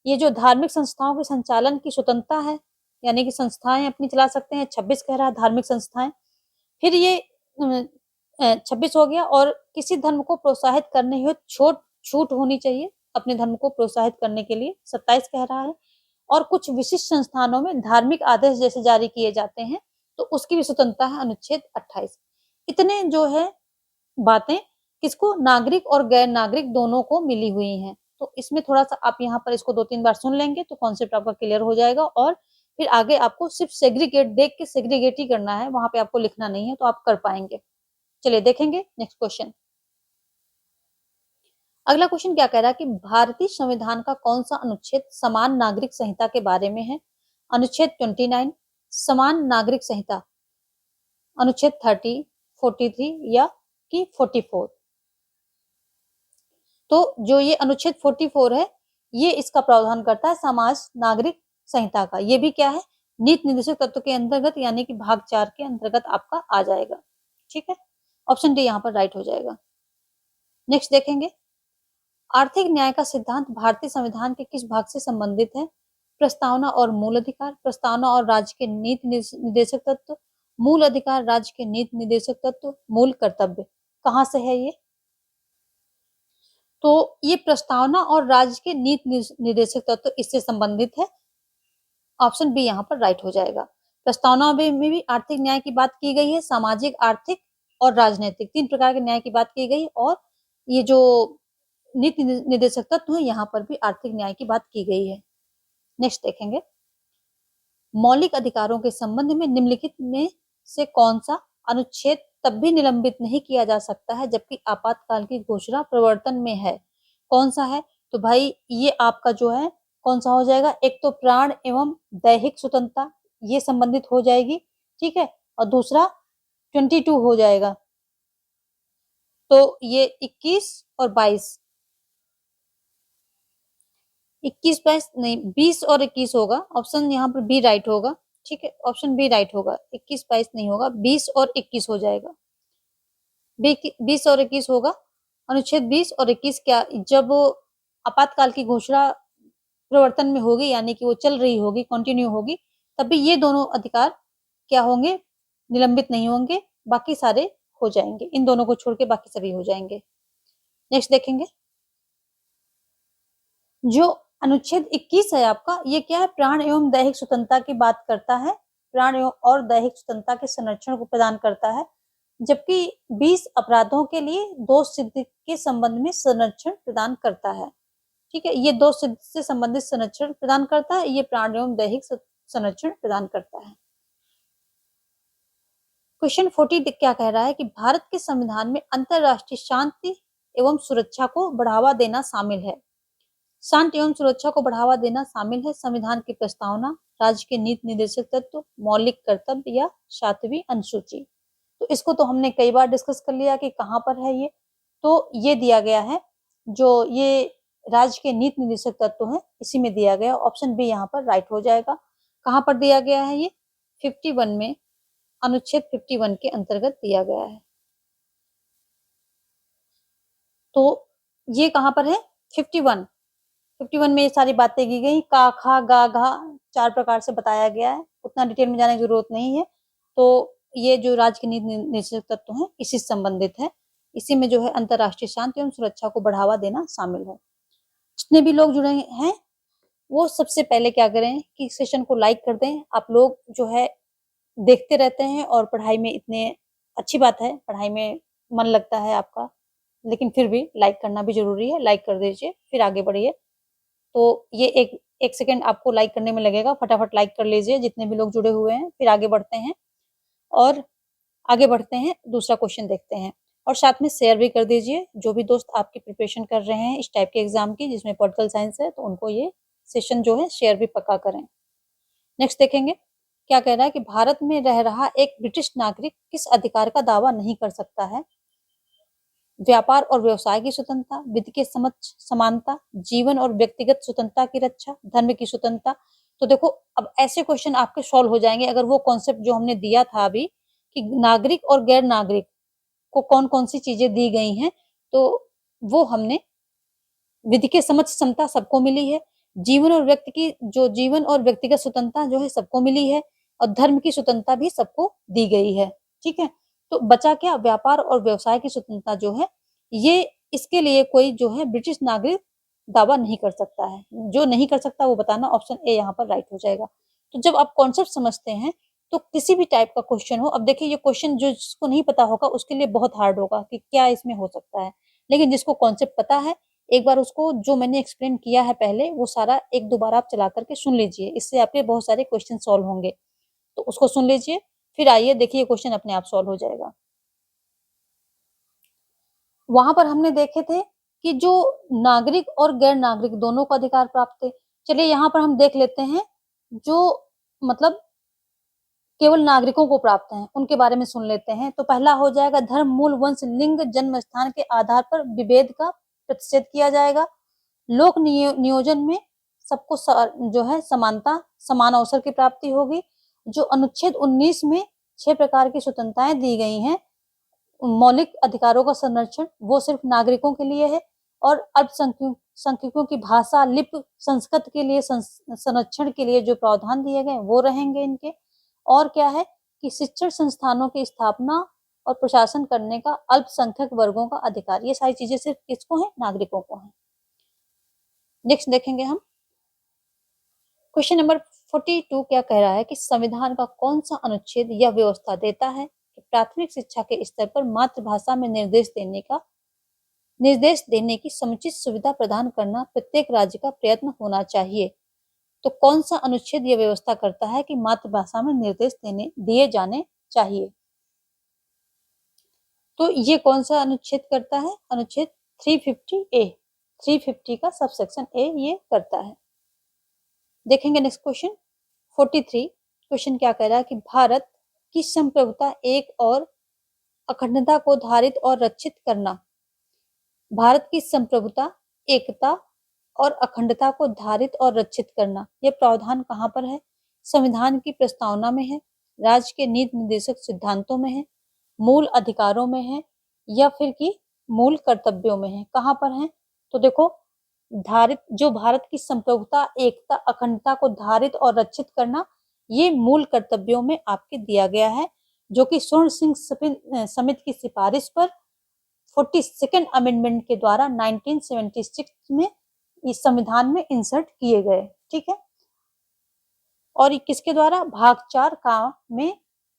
ये जो धार्मिक संस्थाओं के संचालन की स्वतंत्रता है, यानी कि संस्थाएं अपनी चला सकते हैं, 26 कह रहा है धार्मिक संस्थाएं। फिर ये 26 हो गया। और किसी धर्म को प्रोत्साहित करने हेतु छूट होनी चाहिए अपने धर्म को प्रोत्साहित करने के लिए, 27 कह रहा है। और कुछ विशिष्ट संस्थानों में धार्मिक आदेश जैसे जारी किए जाते हैं तो उसकी भी स्वतंत्रता है, अनुच्छेद 28। इतने जो है बातें किसको, नागरिक और गैर नागरिक दोनों को मिली हुई हैं। तो इसमें थोड़ा सा आप यहाँ पर इसको 2-3 बार सुन लेंगे तो कॉन्सेप्ट आपका क्लियर हो जाएगा। और फिर आगे आपको सिर्फ सेग्रीगेट देख के सेग्रीगेट ही करना है, वहां पे आपको लिखना नहीं है, तो आप कर पाएंगे। चलिए देखेंगे नेक्स्ट क्वेश्चन। अगला क्वेश्चन क्या कह रहा है कि भारतीय संविधान का कौन सा अनुच्छेद समान नागरिक संहिता के बारे में है। अनुच्छेद 29, समान नागरिक संहिता, अनुच्छेद 30, 43 या कि 44। तो जो ये अनुच्छेद 44 है ये इसका प्रावधान करता है समाज नागरिक संहिता का। ये भी क्या है, नीति निर्देशक तत्व के अंतर्गत यानी कि भाग 4 के अंतर्गत आपका आ जाएगा, ठीक है। ऑप्शन डी यहाँ पर राइट हो जाएगा। नेक्स्ट देखेंगे, आर्थिक न्याय का सिद्धांत भारतीय संविधान के किस भाग से संबंधित है। प्रस्तावना और मूल अधिकार, प्रस्तावना और राज्य के नीति निर्देशक तत्व, मूल अधिकार राज्य के नीति निर्देशक तत्व, मूल कर्तव्य। कहाँ से है ये, तो ये प्रस्तावना और राज्य के नीति निर्देशक तत्व इससे संबंधित है। ऑप्शन बी यहाँ पर राइट हो जाएगा। प्रस्तावना में भी आर्थिक न्याय की बात की गई है, सामाजिक, आर्थिक और राजनीतिक 3 प्रकार के न्याय की बात की गई। और ये जो नीति निर्देशक तत्व है यहाँ पर भी आर्थिक न्याय की बात की गई है। नेक्स्ट देखेंगे, मौलिक अधिकारों के संबंध में निम्नलिखित में से कौन सा अनुच्छेद तब भी निलंबित नहीं किया जा सकता है जबकि आपातकाल की घोषणा प्रवर्तन में है। कौन सा है, तो भाई ये आपका जो है कौन सा हो जाएगा, एक तो प्राण एवं दैहिक स्वतंत्रता ये संबंधित हो जाएगी, ठीक है। और दूसरा 22 हो जाएगा। तो ये 21 और 22, 21-22 नहीं, 20 और 21 होगा। ऑप्शन यहाँ पर बी राइट होगा, ठीक है। ऑप्शन बी राइट होगा, 21-22 नहीं होगा, 20 और 21 हो जाएगा। 20 और 21 होगा। अनुच्छेद 20 और 21 क्या, जब आपातकाल की घोषणा प्रवर्तन में होगी यानी कि वो चल रही होगी, कंटिन्यू होगी, तभी ये दोनों अधिकार क्या होंगे, निलंबित नहीं होंगे, बाकी सारे हो जाएंगे। इन दोनों को छोड़ के बाकी सभी हो जाएंगे। नेक्स्ट देखेंगे, जो अनुच्छेद 21 है आपका, ये क्या है, प्राण एवं दैहिक स्वतंत्रता की बात करता है, प्राण एवं और दैहिक स्वतंत्रता के संरक्षण को प्रदान करता है। जबकि 20 अपराधों के लिए दोष सिद्धि के संबंध में संरक्षण प्रदान करता है, ठीक है। ये दोष सिद्धि से संबंधित संरक्षण प्रदान करता है, ये प्राण एवं दैहिक संरक्षण प्रदान करता है। क्वेश्चन 40 क्या कह रहा है कि भारत के संविधान में अंतरराष्ट्रीय शांति एवं सुरक्षा को बढ़ावा देना शामिल है। शांति एवं सुरक्षा को बढ़ावा देना शामिल है संविधान की प्रस्तावना, राज्य के नीति निर्देशक तत्व, मौलिक कर्तव्य या 7वीं अनुसूची। तो इसको तो हमने कई बार डिस्कस कर लिया कि कहाँ पर है ये, तो ये दिया गया है, जो ये राज्य के नीति निर्देशक तत्व है इसी में दिया गया। ऑप्शन बी यहाँ पर राइट हो जाएगा। कहाँ पर दिया गया है ये, 51 में, अनुच्छेद 51 के अंतर्गत दिया गया है। तो ये कहाँ पर है, 51 में ये सारी बातें की गई, का, खा, गा, घा 4 प्रकार से बताया गया है, उतना डिटेल में जाने की जरूरत नहीं है। तो ये जो राज्य के नीति निर्देशक तत्व है इसी से संबंधित है, इसी में जो है अंतरराष्ट्रीय शांति एवं सुरक्षा को बढ़ावा देना शामिल है। जितने भी लोग जुड़े हैं वो सबसे पहले क्या करें कि सेशन को लाइक कर दें। आप लोग जो है देखते रहते हैं और पढ़ाई में इतने अच्छी बात है, पढ़ाई में मन लगता है आपका, लेकिन फिर भी लाइक करना भी ज़रूरी है, लाइक कर दीजिए, फिर आगे बढ़िए। तो ये 1 सेकंड आपको लाइक करने में लगेगा, फटाफट लाइक कर लीजिए जितने भी लोग जुड़े हुए हैं, फिर आगे बढ़ते हैं और आगे बढ़ते हैं, दूसरा क्वेश्चन देखते हैं और साथ में शेयर भी कर दीजिए। जो भी दोस्त आपकी प्रिपरेशन कर रहे हैं इस टाइप के एग्ज़ाम की जिसमें पॉलिटिकल साइंस है, तो उनको ये सेशन जो है शेयर भी पक्का करें। नेक्स्ट देखेंगे, क्या कह रहा है कि भारत में रह रहा एक ब्रिटिश नागरिक किस अधिकार का दावा नहीं कर सकता है? व्यापार और व्यवसाय की स्वतंत्रता, विधि के समक्ष समानता, जीवन और व्यक्तिगत स्वतंत्रता की रक्षा, धर्म की स्वतंत्रता। तो देखो, अब ऐसे क्वेश्चन आपके सॉल्व हो जाएंगे अगर वो कॉन्सेप्ट जो हमने दिया था अभी कि नागरिक और गैर नागरिक को कौन-कौन सी चीजें दी गई हैं, तो वो हमने विधि के समक्ष समता सबको मिली है, जीवन और जीवन और व्यक्तिगत स्वतंत्रता जो है सबको मिली है और धर्म की स्वतंत्रता भी सबको दी गई है। ठीक है, तो बचा क्या? व्यापार और व्यवसाय की स्वतंत्रता जो है, ये इसके लिए कोई जो है ब्रिटिश नागरिक दावा नहीं कर सकता है। जो नहीं कर सकता वो बताना, ऑप्शन ए यहाँ पर राइट हो जाएगा। तो जब आप कॉन्सेप्ट समझते हैं तो किसी भी टाइप का क्वेश्चन हो, अब देखिए ये क्वेश्चन जो जिसको नहीं पता होगा उसके लिए बहुत हार्ड होगा कि क्या इसमें हो सकता है, लेकिन जिसको कॉन्सेप्ट पता है एक बार उसको जो मैंने एक्सप्लेन किया है पहले वो सारा 1-2 बार आप चला करके सुन लीजिए, इससे आपके बहुत सारे क्वेश्चन सॉल्व होंगे। तो उसको सुन लीजिए, फिर आइए देखिए क्वेश्चन अपने आप सॉल्व हो जाएगा। वहां पर हमने देखे थे कि जो नागरिक और गैर नागरिक दोनों को अधिकार प्राप्त थे। चलिए यहाँ पर हम देख लेते हैं जो मतलब केवल नागरिकों को प्राप्त हैं, उनके बारे में सुन लेते हैं। तो पहला हो जाएगा धर्म, मूल, वंश, लिंग, जन्म स्थान के आधार पर विभेद का प्रतिषेध किया जाएगा। लोक नियोजन में सबको जो है समानता, समान अवसर की प्राप्ति होगी। जो अनुच्छेद 19 में 6 प्रकार की स्वतंत्रताएं दी गई हैं, मौलिक अधिकारों का संरक्षण वो सिर्फ नागरिकों के लिए है और अल्पसंख्यकों की भाषा, लिपि, संस्कृत के लिए संरक्षण के लिए जो प्रावधान दिए गए वो रहेंगे इनके। और क्या है कि शिक्षण संस्थानों की स्थापना और प्रशासन करने का अल्पसंख्यक वर्गों का अधिकार। ये सारी चीजें सिर्फ किसको है? नागरिकों को है। नेक्स्ट देखेंगे हम क्वेश्चन नंबर 42 क्या कह रहा है कि संविधान का कौन सा अनुच्छेद यह व्यवस्था देता है कि प्राथमिक शिक्षा के स्तर पर मातृभाषा में निर्देश देने की समुचित सुविधा प्रदान करना प्रत्येक राज्य का प्रयत्न होना चाहिए। तो कौन सा अनुच्छेद यह व्यवस्था करता है कि मातृभाषा में निर्देश दिए जाने चाहिए? तो ये कौन सा अनुच्छेद करता है? अनुच्छेद 350 ए, 350 का सबसेक्शन ए ये करता है। देखेंगे नेक्स्ट क्वेश्चन 43। क्वेश्चन क्या कह रहा है कि भारत की संप्रभुता एक और अखंडता को धारित और रक्षित करना। भारत की संप्रभुता, एकता और अखंडता को धारित और रक्षित करना, यह प्रावधान कहाँ पर है? संविधान की प्रस्तावना में है, राज्य के नीति निर्देशक सिद्धांतों में है, मूल अधिकारों में है या फिर कि मूल कर्तव्यों में है? कहाँ पर है? तो देखो, जो भारत की संप्रभुता, एकता, अखंडता को धारित और रक्षित करना, ये मूल कर्तव्यों में आपके दिया गया है, जो कि स्वर्ण सिंह समिति की सिफारिश पर 42nd अमेंडमेंट के द्वारा 1976 में इस संविधान में इंसर्ट किए गए। ठीक है, और किसके द्वारा? भाग 4 का में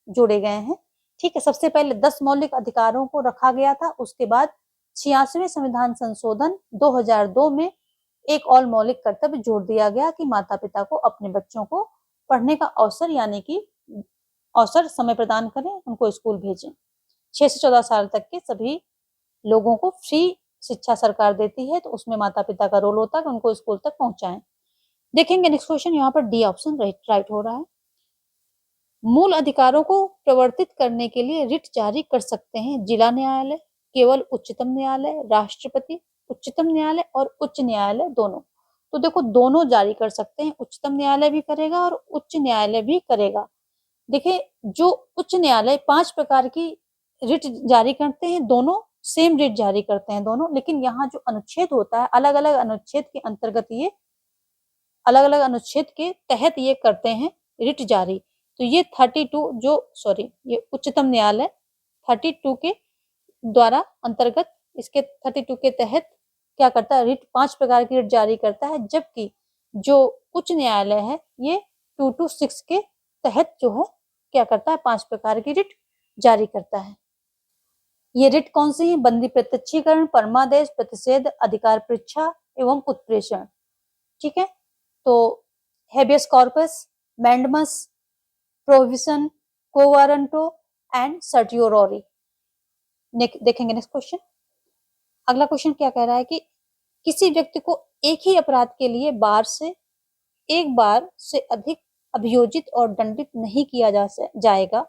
जोड़े गए हैं। ठीक है, सबसे पहले 10 मौलिक अधिकारों को रखा गया था, उसके बाद 86वें संविधान संशोधन 2002 में एक और मौलिक कर्तव्य जोड़ दिया गया कि माता पिता को अपने बच्चों को पढ़ने का अवसर यानी कि अवसर समय प्रदान करें, उनको स्कूल भेजें। 6 से 14 साल तक के सभी लोगों को फ्री शिक्षा सरकार देती है, तो उसमें माता पिता का रोल होता है कि उनको स्कूल तक पहुंचाएं। देखेंगे नेक्स्ट क्वेश्चन, यहाँ पर डी ऑप्शन राइट हो रहा है। मूल अधिकारों को प्रवर्तित करने के लिए रिट जारी कर सकते हैं जिला न्यायालय, केवल उच्चतम न्यायालय, राष्ट्रपति, उच्चतम न्यायालय और उच्च न्यायालय दोनों। तो देखो, दोनों जारी कर सकते हैं, उच्चतम न्यायालय भी करेगा और उच्च न्यायालय भी करेगा। देखिए, जो उच्च न्यायालय 5 प्रकार की रिट जारी करते हैं, दोनों सेम रिट जारी करते हैं दोनों, लेकिन यहाँ जो अनुच्छेद होता है अलग अलग अनुच्छेद के अंतर्गत, ये अलग अलग अनुच्छेद के तहत ये करते हैं रिट जारी। तो ये 32 ये उच्चतम न्यायालय 32 के द्वारा अंतर्गत, इसके 32 के तहत क्या करता है? रिट 5 प्रकार की रिट जारी करता है, जबकि जो उच्च न्यायालय है ये 226 के तहत जो है क्या करता है? 5 प्रकार की रिट जारी करता है। ये रिट कौन से हैं? बंदी प्रत्यक्षीकरण, परमादेश, प्रतिषेध, अधिकार परीक्षा एवं उत्प्रेषण। ठीक है, तो habeas corpus, mandamus, prohibition, quo warranto and certiorari. देखेंगे नेक्स्ट क्वेश्चन। अगला क्वेश्चन क्या कह रहा है कि किसी व्यक्ति को एक ही अपराध के लिए एक बार से अधिक अभियोजित और दंडित नहीं किया जाएगा,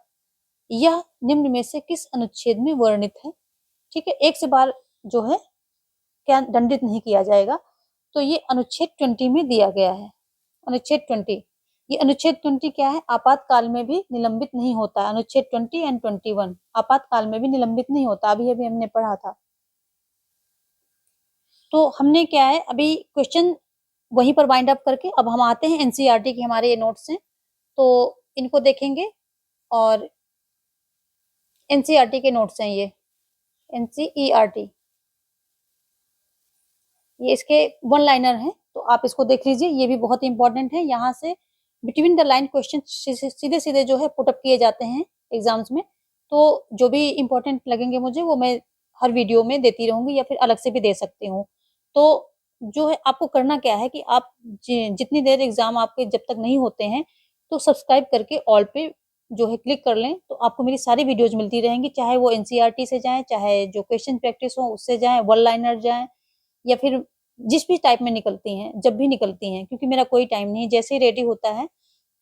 यह निम्न में से किस अनुच्छेद में वर्णित है? ठीक है, एक से बार जो है क्या दंडित नहीं किया जाएगा, तो ये अनुच्छेद 20 में दिया गया है। अनुच्छेद 20, ये अनुच्छेद 20 क्या है? आपातकाल में भी निलंबित नहीं होता। अनुच्छेद 20 एंड 21 आपातकाल में भी निलंबित नहीं होता, अभी हमने पढ़ा था। तो हमने क्या है, अभी क्वेश्चन वहीं पर वाइंड अप करके अब हम आते हैं एनसीईआरटी के हमारे ये नोट्स हैं, तो इनको देखेंगे। और एनसीईआरटी के नोट्स हैं ये, एनसीईआरटी, ये इसके वन लाइनर हैं, तो आप इसको देख लीजिए, ये भी बहुत इंपॉर्टेंट है। यहाँ से बिटवीन द लाइन क्वेश्चन सीधे सीधे जो है पुटअप किए जाते हैं एग्जाम्स में, तो जो भी इंपॉर्टेंट लगेंगे मुझे वो मैं हर वीडियो में देती रहूंगी या फिर अलग से भी दे सकती हूँ। तो जो है आपको करना क्या है कि आप जितनी देर एग्जाम आपके जब तक नहीं होते हैं, तो सब्सक्राइब करके ऑल पे जो है क्लिक कर लें, तो आपको मेरी सारी वीडियोज मिलती रहेंगी, चाहे वो एनसीईआरटी से जाएं, चाहे जो क्वेश्चन प्रैक्टिस हो उससे जाएं, वन लाइनर जाएं, या फिर जिस भी टाइप में निकलती हैं, जब भी निकलती हैं, क्योंकि मेरा कोई टाइम नहीं है, जैसे ही रेडी होता है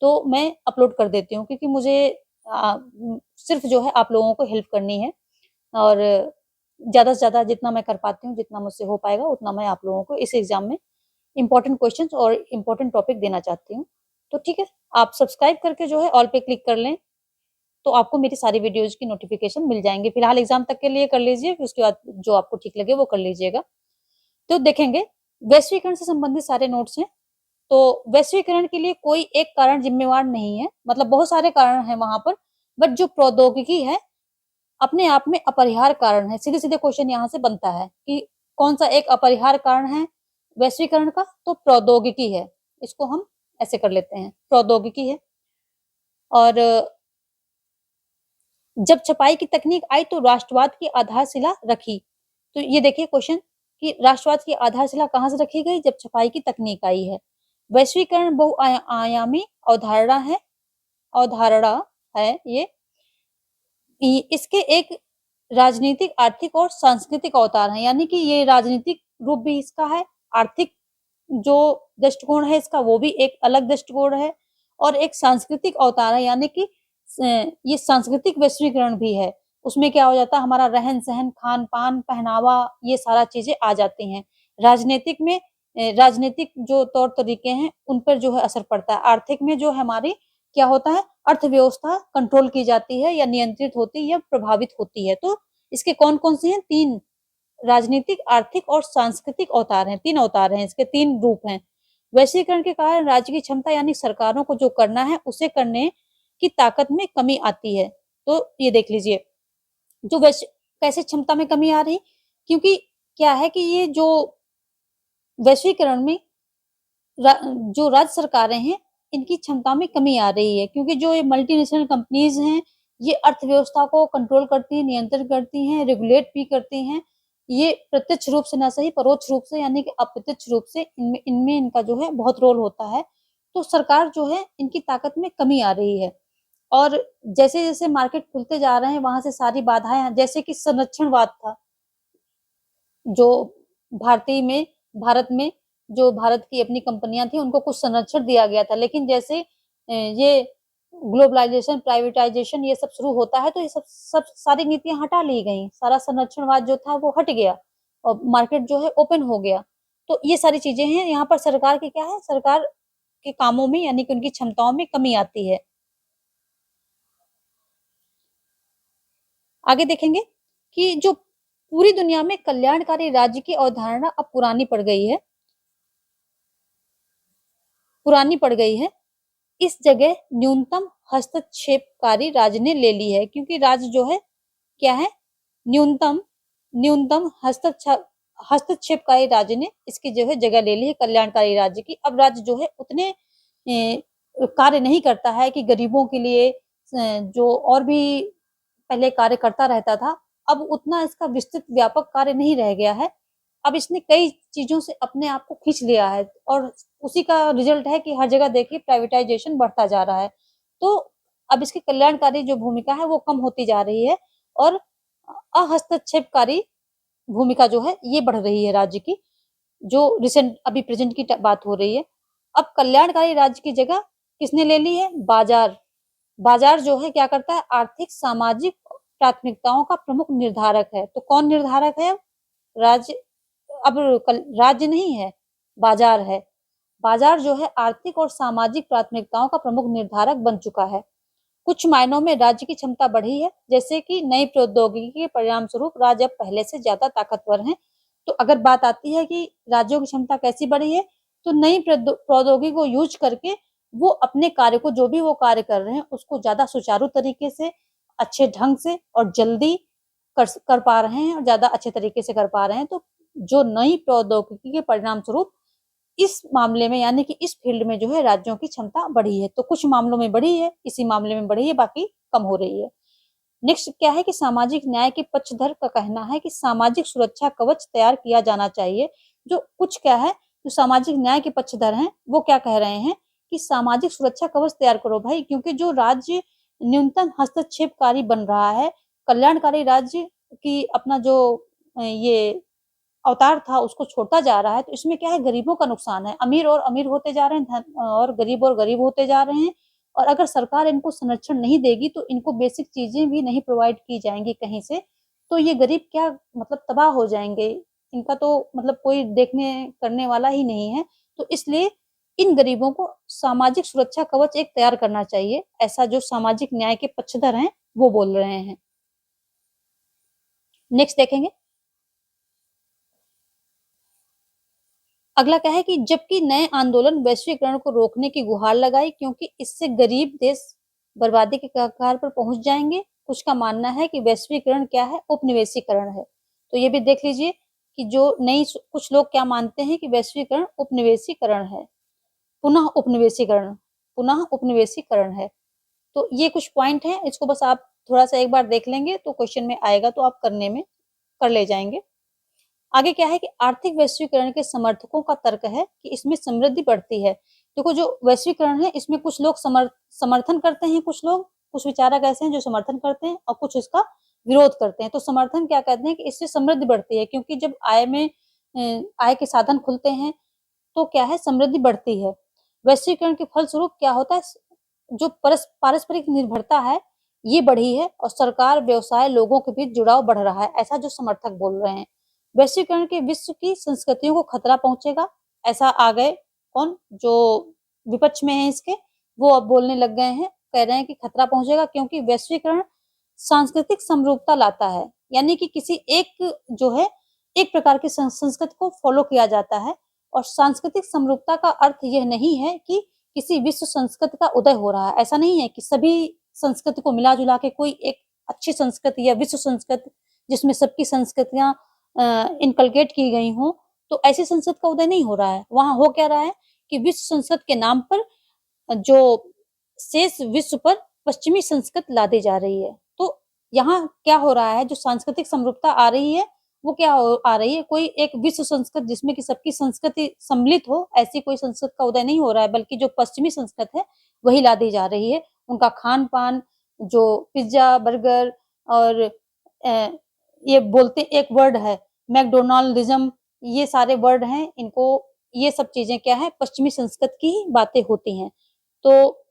तो मैं अपलोड कर देती हूँ, क्योंकि मुझे सिर्फ जो है आप लोगों को हेल्प करनी है, और ज़्यादा से ज़्यादा जितना मैं कर पाती हूँ, जितना मुझसे हो पाएगा उतना मैं आप लोगों को इस एग्जाम में इंपॉर्टेंट क्वेश्चंस और इंपॉर्टेंट टॉपिक देना चाहती हूँ। तो ठीक है, आप सब्सक्राइब करके जो है ऑल पे क्लिक कर लें, तो आपको मेरी सारी वीडियोज की नोटिफिकेशन मिल जाएंगे। फिलहाल एग्जाम तक के लिए कर लीजिए, फिर उसके बाद जो आपको ठीक लगे वो कर लीजिएगा। तो देखेंगे वैश्वीकरण से संबंधित सारे नोट्स हैं। तो वैश्वीकरण के लिए कोई एक कारण जिम्मेवार नहीं है, मतलब बहुत सारे कारण हैं वहां पर, बट जो प्रौद्योगिकी है अपने आप में अपरिहार्य कारण है। सीधे सीधे क्वेश्चन यहाँ से बनता है कि कौन सा एक अपरिहार्य कारण है वैश्वीकरण का? तो प्रौद्योगिकी है। इसको हम ऐसे कर लेते हैं, प्रौद्योगिकी है। और जब छपाई की तकनीक आई तो राष्ट्रवाद की आधारशिला रखी। तो ये देखिए क्वेश्चन कि राष्ट्रवाद की आधारशिला कहाँ से रखी गई? जब छपाई की तकनीक आई है। वैश्वीकरण बहुआयामी अवधारणा है ये। इसके एक राजनीतिक, आर्थिक और सांस्कृतिक अवतार है, यानी कि ये राजनीतिक रूप भी इसका है, आर्थिक जो दृष्टिकोण है इसका वो भी एक अलग दृष्टिकोण है, और एक सांस्कृतिक अवतार है, यानी कि ये सांस्कृतिक वैश्वीकरण भी है। उसमें क्या हो जाता है, हमारा रहन सहन, खान पान, पहनावा, ये सारा चीजें आ जाती हैं। राजनीतिक में राजनीतिक जो तौर तरीके हैं उन पर जो है असर पड़ता है। आर्थिक में जो है हमारी क्या होता है, अर्थव्यवस्था कंट्रोल की जाती है या नियंत्रित होती है या प्रभावित होती है। तो इसके कौन कौन से हैं? 3 राजनीतिक, आर्थिक और सांस्कृतिक अवतार हैं। 3 अवतार हैं इसके, 3 रूप हैं। वैश्वीकरण के कारण राज्य की क्षमता यानी सरकारों को जो करना है उसे करने की ताकत में कमी आती है। तो ये देख लीजिए, जो कैसे क्षमता में कमी आ रही? क्योंकि क्या है कि ये जो वैश्वीकरण में जो राज्य सरकारें हैं इनकी क्षमता में कमी आ रही है, क्योंकि जो ये मल्टीनेशनल कंपनीज हैं ये अर्थव्यवस्था को कंट्रोल करती हैं, नियंत्रण करती हैं, रेगुलेट भी करती हैं। ये प्रत्यक्ष रूप से ना सही, परोक्ष रूप से यानी कि अप्रत्यक्ष रूप से इनमें इनका जो है बहुत रोल होता है। तो सरकार जो है इनकी ताकत में कमी आ रही है, और जैसे जैसे मार्केट खुलते जा रहे हैं वहां से सारी बाधाएं, जैसे कि संरक्षणवाद था जो भारत में जो भारत की अपनी कंपनियां थी उनको कुछ संरक्षण दिया गया था, लेकिन जैसे ये ग्लोबलाइजेशन, प्राइवेटाइजेशन ये सब शुरू होता है तो ये सब सारी नीतियां हटा ली गई, सारा संरक्षणवाद जो था वो हट गया और मार्केट जो है ओपन हो गया। तो ये सारी चीजें हैं, यहाँ पर सरकार की क्या है, सरकार के कामों में यानी कि उनकी क्षमताओं में कमी आती है। आगे देखेंगे कि जो पूरी दुनिया में कल्याणकारी राज्य की अवधारणा अब पुरानी पड़ गई है। इस जगह न्यूनतम हस्तक्षेपकारी राज्य ने ले ली है, क्योंकि राज्य जो है क्या है, न्यूनतम हस्तक्षेपकारी राज्य ने इसकी जो है जगह ले ली है कल्याणकारी राज्य की। अब राज्य जो है उतने कार्य नहीं करता है कि गरीबों के लिए जो और भी पहले कार्य करता रहता था, अब उतना इसका विस्तृत व्यापक कार्य नहीं रह गया है। अब इसने कई चीजों से अपने आप को खींच लिया है और उसी का रिजल्ट है कि हर जगह देखिए प्राइवेटाइजेशन बढ़ता जा रहा है। तो अब इसकी कल्याणकारी जो भूमिका है वो कम होती जा रही है और अहस्तक्षेपकारी भूमिका जो है ये बढ़ रही है राज्य की, जो रिसेंट अभी प्रेजेंट की बात हो रही है। अब कल्याणकारी राज्य की जगह किसने ले ली है? बाजार। बाजार जो है क्या करता है? आर्थिक सामाजिक प्राथमिकताओं का प्रमुख निर्धारक है। तो कौन निर्धारक है? राज्य। अब राज्य नहीं है, बाजार है। बाजार जो है आर्थिक और सामाजिक प्राथमिकताओं का प्रमुख निर्धारक बन चुका है। कुछ मायनों में राज्य की क्षमता बढ़ी है, जैसे कि नई प्रौद्योगिकी के परिणाम स्वरूप राज्य अब पहले से ज्यादा ताकतवर हैं। तो अगर बात आती है कि राज्यों की क्षमता कैसी बढ़ी है, तो नई प्रौद्योगिकी को यूज करके वो अपने कार्य को, जो भी वो कार्य कर रहे हैं, उसको ज्यादा सुचारू तरीके से, अच्छे ढंग से और जल्दी कर पा रहे हैं और ज्यादा अच्छे तरीके से कर पा रहे हैं। तो जो नई प्रौद्योगिकी के परिणाम स्वरूप इस मामले में, यानी कि इस फील्ड में जो है राज्यों की क्षमता बढ़ी है। तो कुछ मामलों में बढ़ी है, इसी मामले में बढ़ी है, बाकी कम हो रही है। नेक्स्ट क्या है कि सामाजिक न्याय के पक्षधर का कहना है कि सामाजिक सुरक्षा कवच तैयार किया जाना चाहिए। जो कुछ क्या है, जो सामाजिक न्याय के पक्षधर हैं वो क्या कह रहे हैं कि सामाजिक सुरक्षा कवच तैयार करो भाई, क्योंकि जो राज्य न्यूनतम हस्तक्षेपकारी बन रहा है, कल्याणकारी राज्य की अपना जो ये अवतार था उसको छोड़ता जा रहा है, तो इसमें क्या है, गरीबों का नुकसान है। अमीर और अमीर होते जा रहे हैं, और गरीब होते जा रहे हैं। और अगर सरकार इनको संरक्षण नहीं देगी तो इनको बेसिक चीजें भी नहीं प्रोवाइड की जाएंगी कहीं से, तो ये गरीब क्या मतलब तबाह हो जाएंगे। इनका तो मतलब कोई देखने करने वाला ही नहीं है। तो इसलिए इन गरीबों को सामाजिक सुरक्षा कवच एक तैयार करना चाहिए, ऐसा जो सामाजिक न्याय के पक्षधर हैं वो बोल रहे हैं। नेक्स्ट देखेंगे। अगला क्या है कि जबकि नए आंदोलन वैश्वीकरण को रोकने की गुहार लगाई, क्योंकि इससे गरीब देश बर्बादी के कगार पर पहुंच जाएंगे। कुछ का मानना है कि वैश्वीकरण क्या है, उपनिवेशीकरण है। तो ये भी देख लीजिए कि जो नई, कुछ लोग क्या मानते हैं कि वैश्वीकरण उपनिवेशीकरण है, पुनः उपनिवेशीकरण, पुनः उपनिवेशीकरण है। तो ये कुछ पॉइंट है, इसको बस आप थोड़ा सा एक बार देख लेंगे तो क्वेश्चन में आएगा, तो आप करने में कर ले जाएंगे। आगे क्या है कि आर्थिक वैश्वीकरण के समर्थकों का तर्क है कि इसमें समृद्धि बढ़ती है। देखो जो वैश्वीकरण है इसमें कुछ लोग समर्थन करते हैं, कुछ विचारक ऐसे हैं जो समर्थन करते हैं और कुछ इसका विरोध करते हैं। तो समर्थन क्या कहते हैं कि इससे समृद्धि बढ़ती है, क्योंकि जब आय के साधन खुलते हैं तो क्या है, समृद्धि बढ़ती है। वैश्वीकरण के फलस्वरूप क्या होता है, जो पारस्परिक निर्भरता है ये बढ़ी है और सरकार, व्यवसाय, लोगों के बीच जुड़ाव बढ़ रहा है, ऐसा जो समर्थक बोल रहे हैं। वैश्वीकरण के विश्व की संस्कृतियों को खतरा पहुंचेगा, ऐसा आ गए कौन, जो विपक्ष में है इसके, वो अब बोलने लग गए हैं, कह रहे हैं कि खतरा पहुंचेगा, क्योंकि वैश्वीकरण सांस्कृतिक समरूपता लाता है। यानी कि किसी एक जो है, एक प्रकार की संस्कृति को फॉलो किया जाता है। और सांस्कृतिक समरूपता का अर्थ यह नहीं है कि किसी विश्व संस्कृति का उदय हो रहा है। ऐसा नहीं है कि सभी संस्कृति को मिला जुला के कोई एक अच्छी संस्कृति या विश्व संस्कृति जिसमें सबकी संस्कृतियां इनकलकेट की गई हों, तो ऐसी संसद का उदय नहीं हो रहा है। वहां हो क्या रहा है कि विश्व संसद के नाम पर जो शेष विश्व पर पश्चिमी संस्कृति लादी जा रही है। तो यहाँ क्या हो रहा है, जो सांस्कृतिक समरूपता आ रही है वो क्या आ रही है, कोई एक विश्व संस्कृति जिसमें कि सबकी संस्कृति सम्मिलित हो, ऐसी कोई संस्कृति का उदय नहीं हो रहा है, बल्कि जो पश्चिमी संस्कृति है वही लादी जा रही है। उनका खान पान, जो पिज्जा, बर्गर और ये बोलते एक वर्ड है मैकडोनाल्डिज्म, ये सारे वर्ड हैं, इनको, ये सब चीजें क्या है, पश्चिमी संस्कृति की ही बातें होती हैं। तो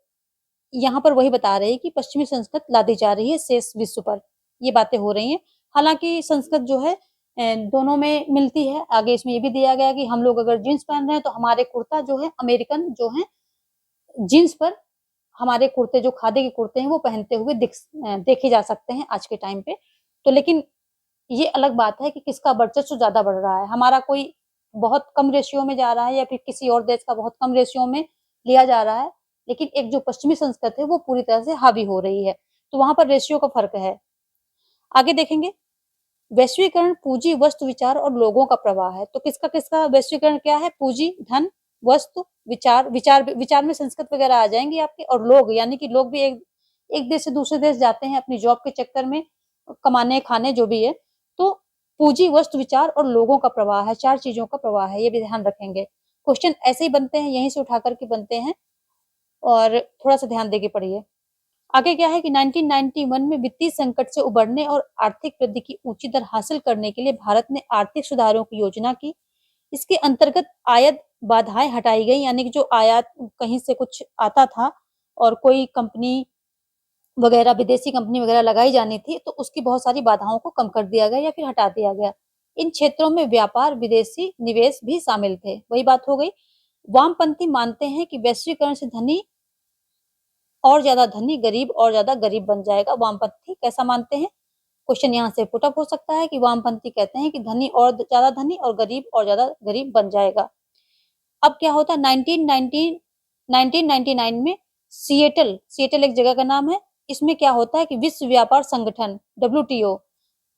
यहाँ पर वही बता रहे हैं कि पश्चिमी संस्कृति लादी जा रही है शेष विश्व पर, ये बातें हो रही हैं। हालांकि संस्कृत जो है दोनों में मिलती है। आगे इसमें ये भी दिया गया कि हम लोग अगर जीन्स पहन रहे हैं तो हमारे कुर्ता जो है, अमेरिकन जो है जीन्स पर हमारे कुर्ते, जो खादी के कुर्ते हैं वो पहनते हुए देखे जा सकते हैं आज के टाइम पे। तो लेकिन ये अलग बात है कि किसका वर्चस्व ज्यादा बढ़ रहा है, हमारा कोई बहुत कम रेशियो में जा रहा है या फिर किसी और देश का बहुत कम रेशियो में लिया जा रहा है, लेकिन एक जो पश्चिमी संस्कृति है वो पूरी तरह से हावी हो रही है। तो वहां पर रेशियो का फर्क है। आगे देखेंगे, वैश्वीकरण पूंजी, वस्तु, विचार और लोगों का प्रवाह है। तो किसका किसका वैश्वीकरण क्या है, पूंजी, धन, वस्तु, विचार, विचार में संस्कृत वगैरह आ जाएंगे आपके, और लोग, यानी कि लोग भी एक देश से दूसरे देश जाते हैं अपनी जॉब के चक्कर में, कमाने खाने जो भी है। तो पूंजी, वस्तु, विचार और लोगों का प्रवाह है, 4 चीजों का प्रवाह है, ये भी ध्यान रखेंगे। क्वेश्चन ऐसे ही बनते हैं, यहीं से उठा करके बनते हैं, और थोड़ा सा ध्यान देके पढ़िए। आगे क्या है कि 1991 में वित्तीय संकट से उबरने और आर्थिक वृद्धि की ऊंची दर हासिल करने के लिए भारत ने आर्थिक सुधारों की योजना की। इसके अंतर्गत आयात बाधाएं हटाई गई, यानी कि जो आयात कहीं से कुछ आता था और कोई कंपनी वगैरह, विदेशी कंपनी वगैरह लगाई जानी थी, तो उसकी बहुत सारी बाधाओं को कम कर दिया गया या फिर हटा दिया गया। इन क्षेत्रों में व्यापार, विदेशी निवेश भी शामिल थे। वही बात हो गई। वामपंथी मानते हैं कि वैश्वीकरण से धनी और ज्यादा धनी, गरीब और ज्यादा गरीब बन जाएगा। वामपंथी कैसा मानते हैं? क्वेश्चन यहाँ से पुटअप हो सकता है कि वामपंथी कहते हैं कि धनी और ज्यादा धनी और गरीब और ज्यादा गरीब बन जाएगा। अब क्या होता है, 1999 में सिएटल, सिएटल एक जगह का नाम है, इसमें क्या होता है कि विश्व व्यापार संगठन WTO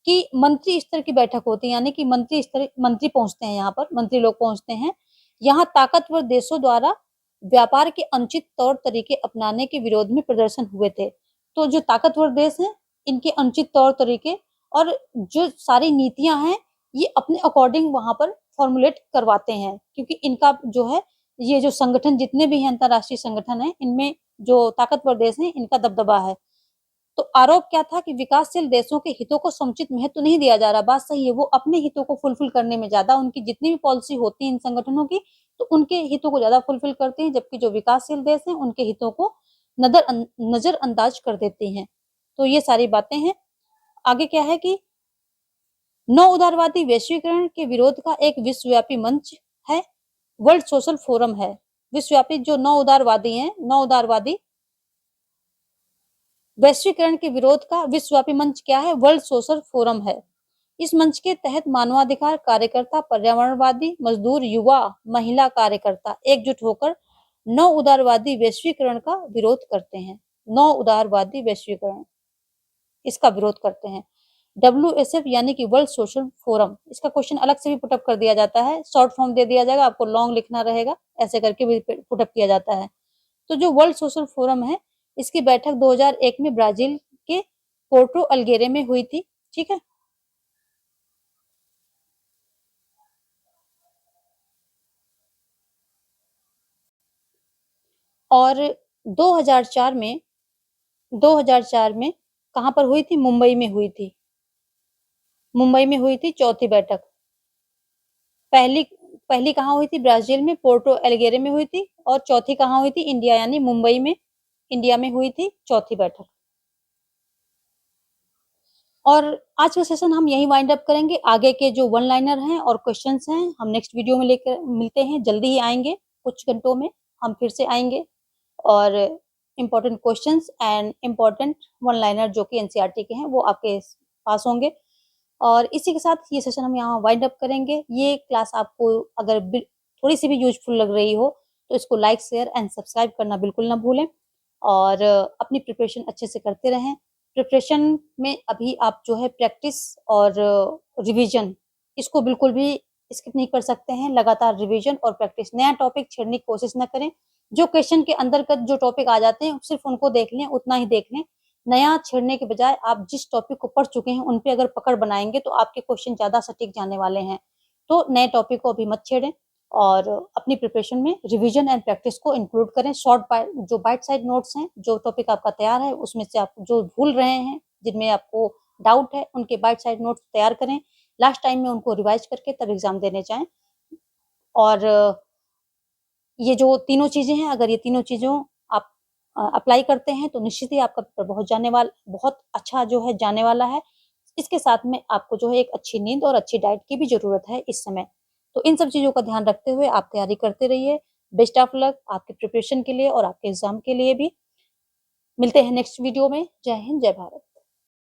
की मंत्री स्तर की बैठक होती है, यानी कि मंत्री पहुंचते हैं, यहाँ पर मंत्री लोग पहुंचते हैं। यहाँ ताकतवर देशों द्वारा व्यापार के अनुचित तौर तरीके अपनाने के विरोध में प्रदर्शन हुए थे। तो जो ताकतवर देश हैं, इनके अनुचित तौर तरीके और जो सारी नीतियां हैं, ये अपने अकॉर्डिंग वहां पर फॉर्मुलेट करवाते हैं, क्योंकि इनका जो है, ये जो संगठन जितने भी हैं, अंतरराष्ट्रीय संगठन है, इनमें जो ताकतवर देश हैं, इनका दबदबा है। तो आरोप क्या था कि विकासशील देशों के हितों को समुचित महत्व नहीं दिया जा रहा। बात सही है, वो अपने हितों को फुलफिल करने में ज्यादा, उनकी जितनी भी पॉलिसी होती है इन संगठनों की, तो उनके हितों को ज्यादा फुलफिल करते हैं, जबकि जो विकासशील देश हैं, उनके हितों को नजरअंदाज कर देते हैं। तो ये सारी बातें हैं। आगे क्या है कि नौ उदारवादी वैश्वीकरण के विरोध का एक विश्वव्यापी मंच है, वर्ल्ड सोशल फोरम है। विश्वव्यापी जो नौ उदारवादी हैं, नौ उदारवादी वैश्वीकरण के विरोध का विश्वव्यापी मंच क्या है? वर्ल्ड सोशल फोरम है। इस मंच के तहत मानवाधिकार कार्यकर्ता, पर्यावरणवादी, मजदूर, युवा, महिला कार्यकर्ता एकजुट होकर नौ उदारवादी वैश्वीकरण का विरोध करते हैं। नौ उदारवादी वैश्वीकरण, इसका विरोध करते हैं। WSF यानी कि वर्ल्ड सोशल फोरम, इसका क्वेश्चन अलग से भी पुटअप कर दिया जाता है, शॉर्ट फॉर्म दे दिया जाएगा, आपको लॉन्ग लिखना रहेगा, ऐसे करके भी पुटअप किया जाता है। तो जो वर्ल्ड सोशल फोरम है, इसकी बैठक 2001 में ब्राजील के पोर्टो अल्गेरे में हुई थी। ठीक है। और 2004 में 2004 में कहां पर हुई थी? मुंबई में हुई थी। मुंबई में हुई थी चौथी बैठक। पहली पहली कहाँ हुई थी? ब्राजील में पोर्टो एल्गेरे में हुई थी। और चौथी कहाँ हुई थी? इंडिया, यानी मुंबई में, इंडिया में हुई थी चौथी बैठक। और आज का सेशन हम यही वाइंड अप करेंगे। आगे के जो वन लाइनर हैं और क्वेश्चंस हैं, हम नेक्स्ट वीडियो में लेकर मिलते हैं, जल्दी ही आएंगे, कुछ घंटों में हम फिर से आएंगे। और important questions and important one liner जो कि एनसीईआरटी के हैं, वो आपके पास होंगे। और इसी के साथ ये सेशन हम यहाँ वाइंड अप करेंगे। ये क्लास आपको अगर थोड़ी सी भी यूजफुल लग रही हो, तो इसको लाइक, शेयर एंड सब्सक्राइब करना बिल्कुल ना भूलें। और अपनी प्रिपरेशन अच्छे से करते रहें। प्रिपरेशन में अभी आप जो है प्रैक्टिस और रिवीजन, इसको बिल्कुल भी स्किप नहीं कर सकते हैं। लगातार रिवीजन और प्रैक्टिस, नया टॉपिक छेड़ने की कोशिश ना करें। जो क्वेश्चन के अंतर्गत जो टॉपिक आ जाते हैं, सिर्फ उनको देख लें, उतना ही देख लें। नया छेड़ने के बजाय आप जिस टॉपिक को पढ़ चुके हैं, उन पे अगर पकड़ बनाएंगे, तो आपके क्वेश्चन ज्यादा सटीक जाने वाले हैं। तो नए टॉपिक को अभी मत छेड़ें, और अपनी प्रिपरेशन में रिवीजन एंड प्रैक्टिस को इंक्लूड करें। जो बाइट साइड नोट्स हैं, जो टॉपिक आपका तैयार है, उसमें से आप जो भूल रहे हैं, जिनमें आपको डाउट है, उनके बाइट साइड नोट्स तैयार करें। लास्ट टाइम में उनको रिवाइज करके तब एग्जाम देने जाएं। और ये जो तीनों चीजें हैं, अगर ये तीनों चीजों आप अप्लाई करते हैं, तो निश्चित ही आपका पेपर बहुत अच्छा जो है जाने वाला है। इसके साथ में आपको जो है एक अच्छी नींद और अच्छी डाइट की भी जरूरत है इस समय। तो इन सब चीजों का ध्यान रखते हुए आप तैयारी करते रहिए। बेस्ट ऑफ लक आपके प्रिपरेशन के लिए और आपके एग्जाम के लिए भी। मिलते हैं नेक्स्ट वीडियो में। जय हिंद, जय भारत।